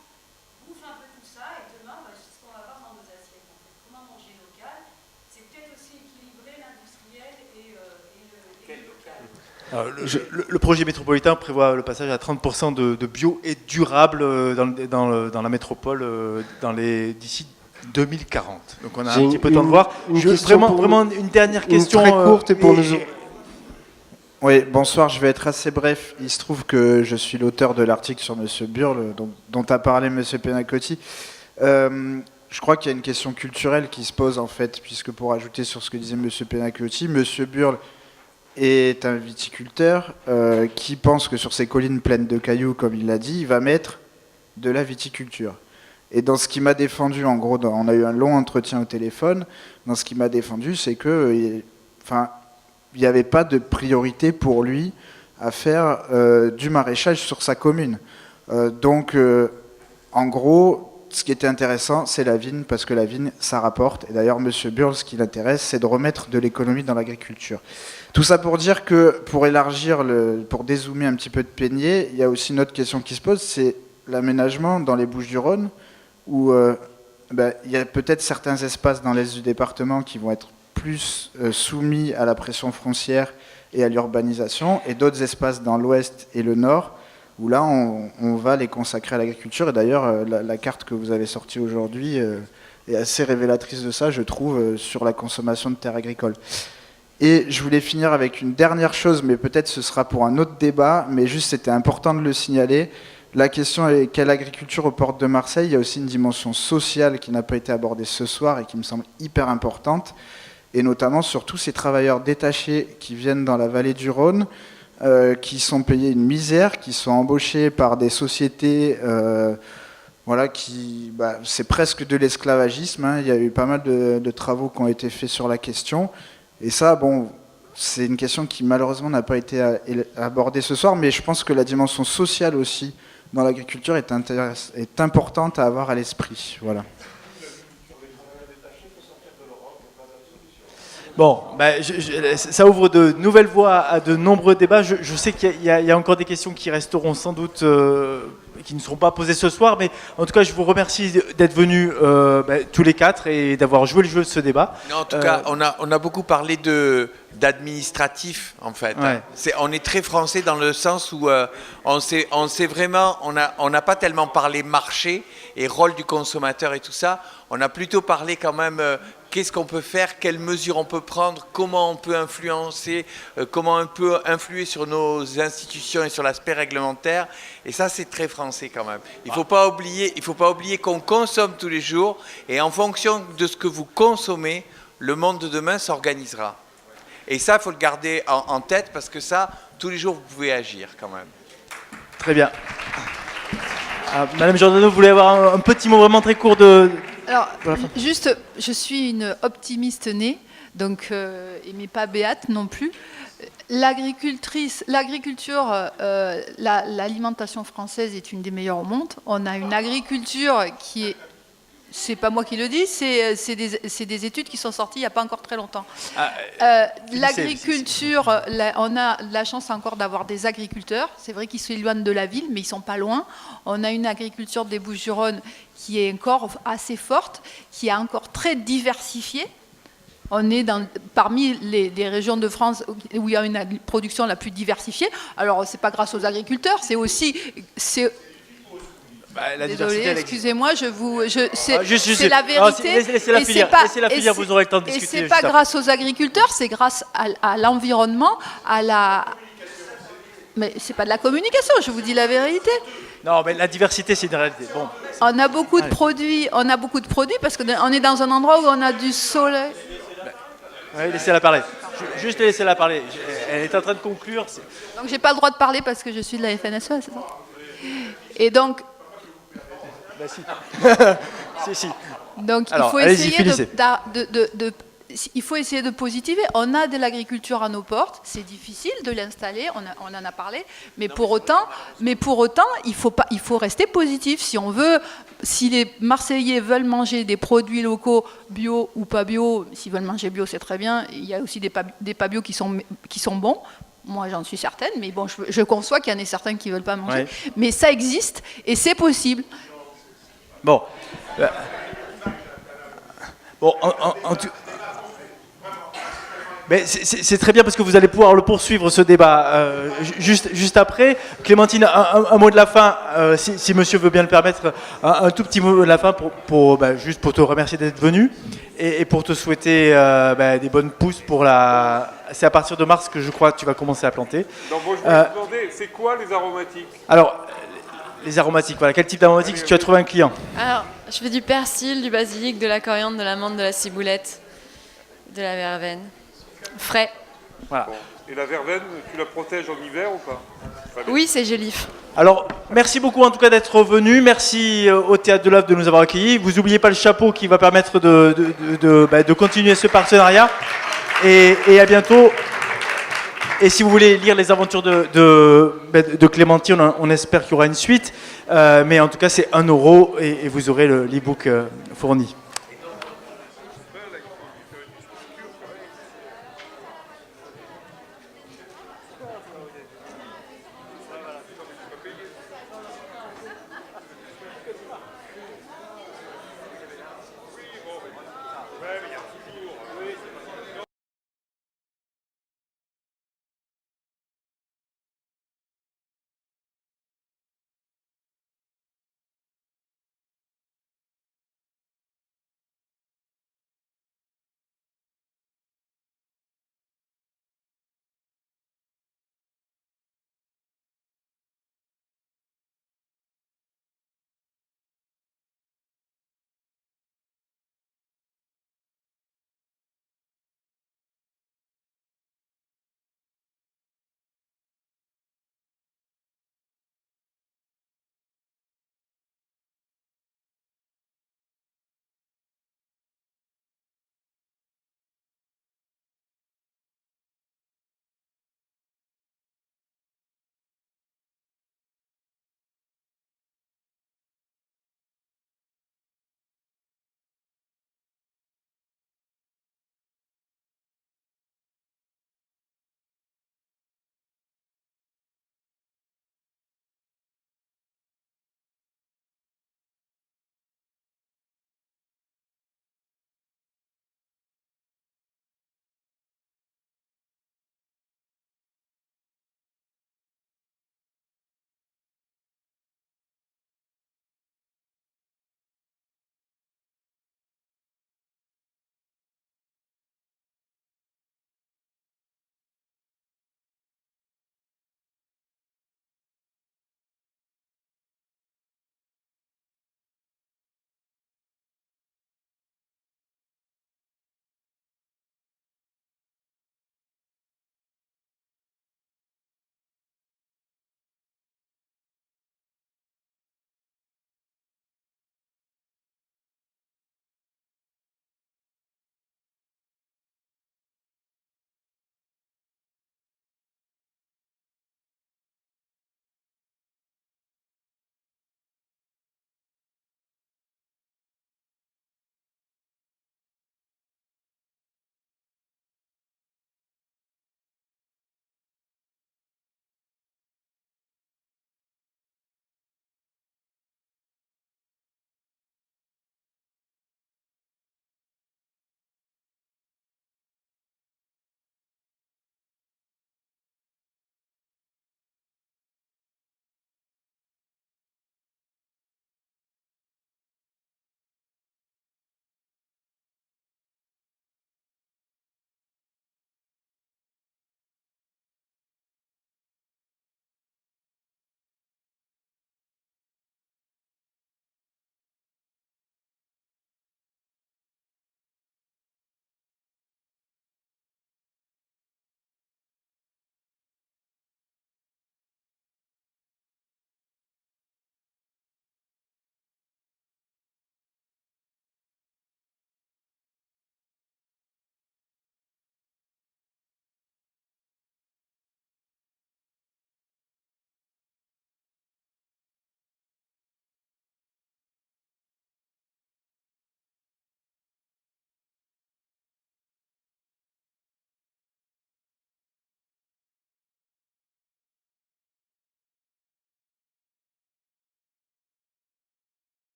bouffe un peu tout ça, et demain, c'est ce qu'on va voir dans nos assiettes. En fait. Comment manger local, c'est peut-être aussi équilibrer l'industriel et le local. Alors, le projet métropolitain prévoit le passage à 30% de bio et durable dans la métropole d'ici 2040. Donc on a un petit peu de temps de voir. Vraiment une dernière question. Très courte pour nous. Oui, bonsoir, je vais être assez bref. Il se trouve que je suis l'auteur de l'article sur M. Burle, dont a parlé M. Penacotti. Je crois qu'il y a une question culturelle qui se pose en fait, puisque pour ajouter sur ce que disait M. Penacotti, M. Burle est un viticulteur qui pense que sur ces collines pleines de cailloux, comme il l'a dit, il va mettre de la viticulture. Et dans ce qui m'a défendu, en gros, on a eu un long entretien au téléphone, dans ce qui m'a défendu, c'est que, il n'y avait pas de priorité pour lui à faire du maraîchage sur sa commune. En gros, ce qui était intéressant, c'est la vigne, parce que la vigne, ça rapporte. Et d'ailleurs, M. Burle, ce qui l'intéresse, c'est de remettre de l'économie dans l'agriculture. Tout ça pour dire que, pour élargir, pour dézoomer un petit peu de peigné, il y a aussi une autre question qui se pose, c'est l'aménagement dans les Bouches-du-Rhône, où il y a peut-être certains espaces dans l'est du département qui vont être plus soumis à la pression foncière et à l'urbanisation, et d'autres espaces dans l'ouest et le nord, où là, on va les consacrer à l'agriculture. Et d'ailleurs, la carte que vous avez sortie aujourd'hui est assez révélatrice de ça, je trouve, sur la consommation de terres agricoles. Et je voulais finir avec une dernière chose, mais peut-être ce sera pour un autre débat, mais juste c'était important de le signaler. La question est quelle agriculture aux portes de Marseille. Il y a aussi une dimension sociale qui n'a pas été abordée ce soir et qui me semble hyper importante, et notamment sur tous ces travailleurs détachés qui viennent dans la vallée du Rhône, qui sont payés une misère, qui sont embauchés par des sociétés, c'est presque de l'esclavagisme. Hein. Il y a eu pas mal de travaux qui ont été faits sur la question. Et ça, c'est une question qui malheureusement n'a pas été abordée ce soir, mais je pense que la dimension sociale aussi dans l'agriculture est importante à avoir à l'esprit. Voilà. Bon, ça ouvre de nouvelles voies à de nombreux débats. Je sais qu'il y a encore des questions qui resteront sans doute, qui ne seront pas posées ce soir, mais en tout cas, je vous remercie d'être venus tous les quatre et d'avoir joué le jeu de ce débat. Non, en tout cas, on a beaucoup parlé de d'administratif en fait. Ouais. On est très français dans le sens où on sait vraiment, on n'a pas tellement parlé marché et rôle du consommateur et tout ça. On a plutôt parlé quand même qu'est-ce qu'on peut faire, quelles mesures on peut prendre, comment on peut influencer, comment on peut influer sur nos institutions et sur l'aspect réglementaire. Et ça, c'est très français quand même. Il faut pas oublier qu'on consomme tous les jours et en fonction de ce que vous consommez, le monde de demain s'organisera. Et ça, il faut le garder en tête parce que ça, tous les jours, vous pouvez agir quand même. Très bien. Madame Giordano, vous voulez avoir un petit mot vraiment très court de... Alors, juste, je suis une optimiste née, donc, mais pas béate non plus. L'agriculture, l'alimentation française est une des meilleures au monde. On a une agriculture qui est... C'est pas moi qui le dis, c'est des études qui sont sorties il n'y a pas encore très longtemps. L'agriculture, on a la chance encore d'avoir des agriculteurs. C'est vrai qu'ils s'éloignent de la ville, mais ils sont pas loin. On a une agriculture des Bouches-du-Rhône qui est encore assez forte, qui est encore très diversifiée. On est parmi les régions de France où il y a une production la plus diversifiée. Alors, c'est pas grâce aux agriculteurs, c'est aussi... Désolée, excusez-moi, c'est la vérité. Laissez-la finir, vous aurez le temps de discuter. Et c'est pas grâce aux agriculteurs, c'est grâce à l'environnement, Mais c'est pas de la communication, je vous dis la vérité. Non, mais la diversité, c'est une réalité. Bon. On a beaucoup de produits, parce qu'on est dans un endroit où on a du soleil. Oui, laissez-la parler. Juste laissez-la parler. Elle est en train de conclure. Donc j'ai pas le droit de parler parce que je suis de la FNSE, c'est ça? Et donc... si. Donc alors, il faut essayer de positiver. On a de l'agriculture à nos portes, c'est difficile de l'installer, on en a parlé, mais pour autant, il faut rester positif. Si les Marseillais veulent manger des produits locaux, bio ou pas bio, s'ils veulent manger bio, c'est très bien. Il y a aussi des pas bio qui sont bons. Moi, j'en suis certaine, mais bon, je conçois qu'il y en ait certains qui ne veulent pas manger. Ouais. Mais ça existe et c'est possible. Bon. Mais c'est très bien parce que vous allez pouvoir le poursuivre ce débat juste après. Clémentine, un mot de la fin, si monsieur veut bien le permettre, un tout petit mot de la fin juste pour te remercier d'être venu et pour te souhaiter des bonnes pousses pour la... C'est à partir de mars que je crois que tu vas commencer à planter. Non, moi je voulais te demander, c'est quoi les aromatiques? Alors, les aromatiques, voilà. Quel type d'aromatique si tu as trouvé un client? Alors, je fais du persil, du basilic, de la coriandre, de la menthe, de la ciboulette, de la verveine. Frais. Voilà. Bon. Et la verveine, tu la protèges en hiver ou pas? Oui, c'est gélif. Alors, merci beaucoup en tout cas d'être venu. Merci au Théâtre de l'Œuvre de nous avoir accueillis. Vous n'oubliez pas le chapeau qui va permettre de continuer ce partenariat. Et à bientôt. Et si vous voulez lire les aventures de Clémentine, on espère qu'il y aura une suite. Mais en tout cas, c'est 1 € et vous aurez l'e-book fourni.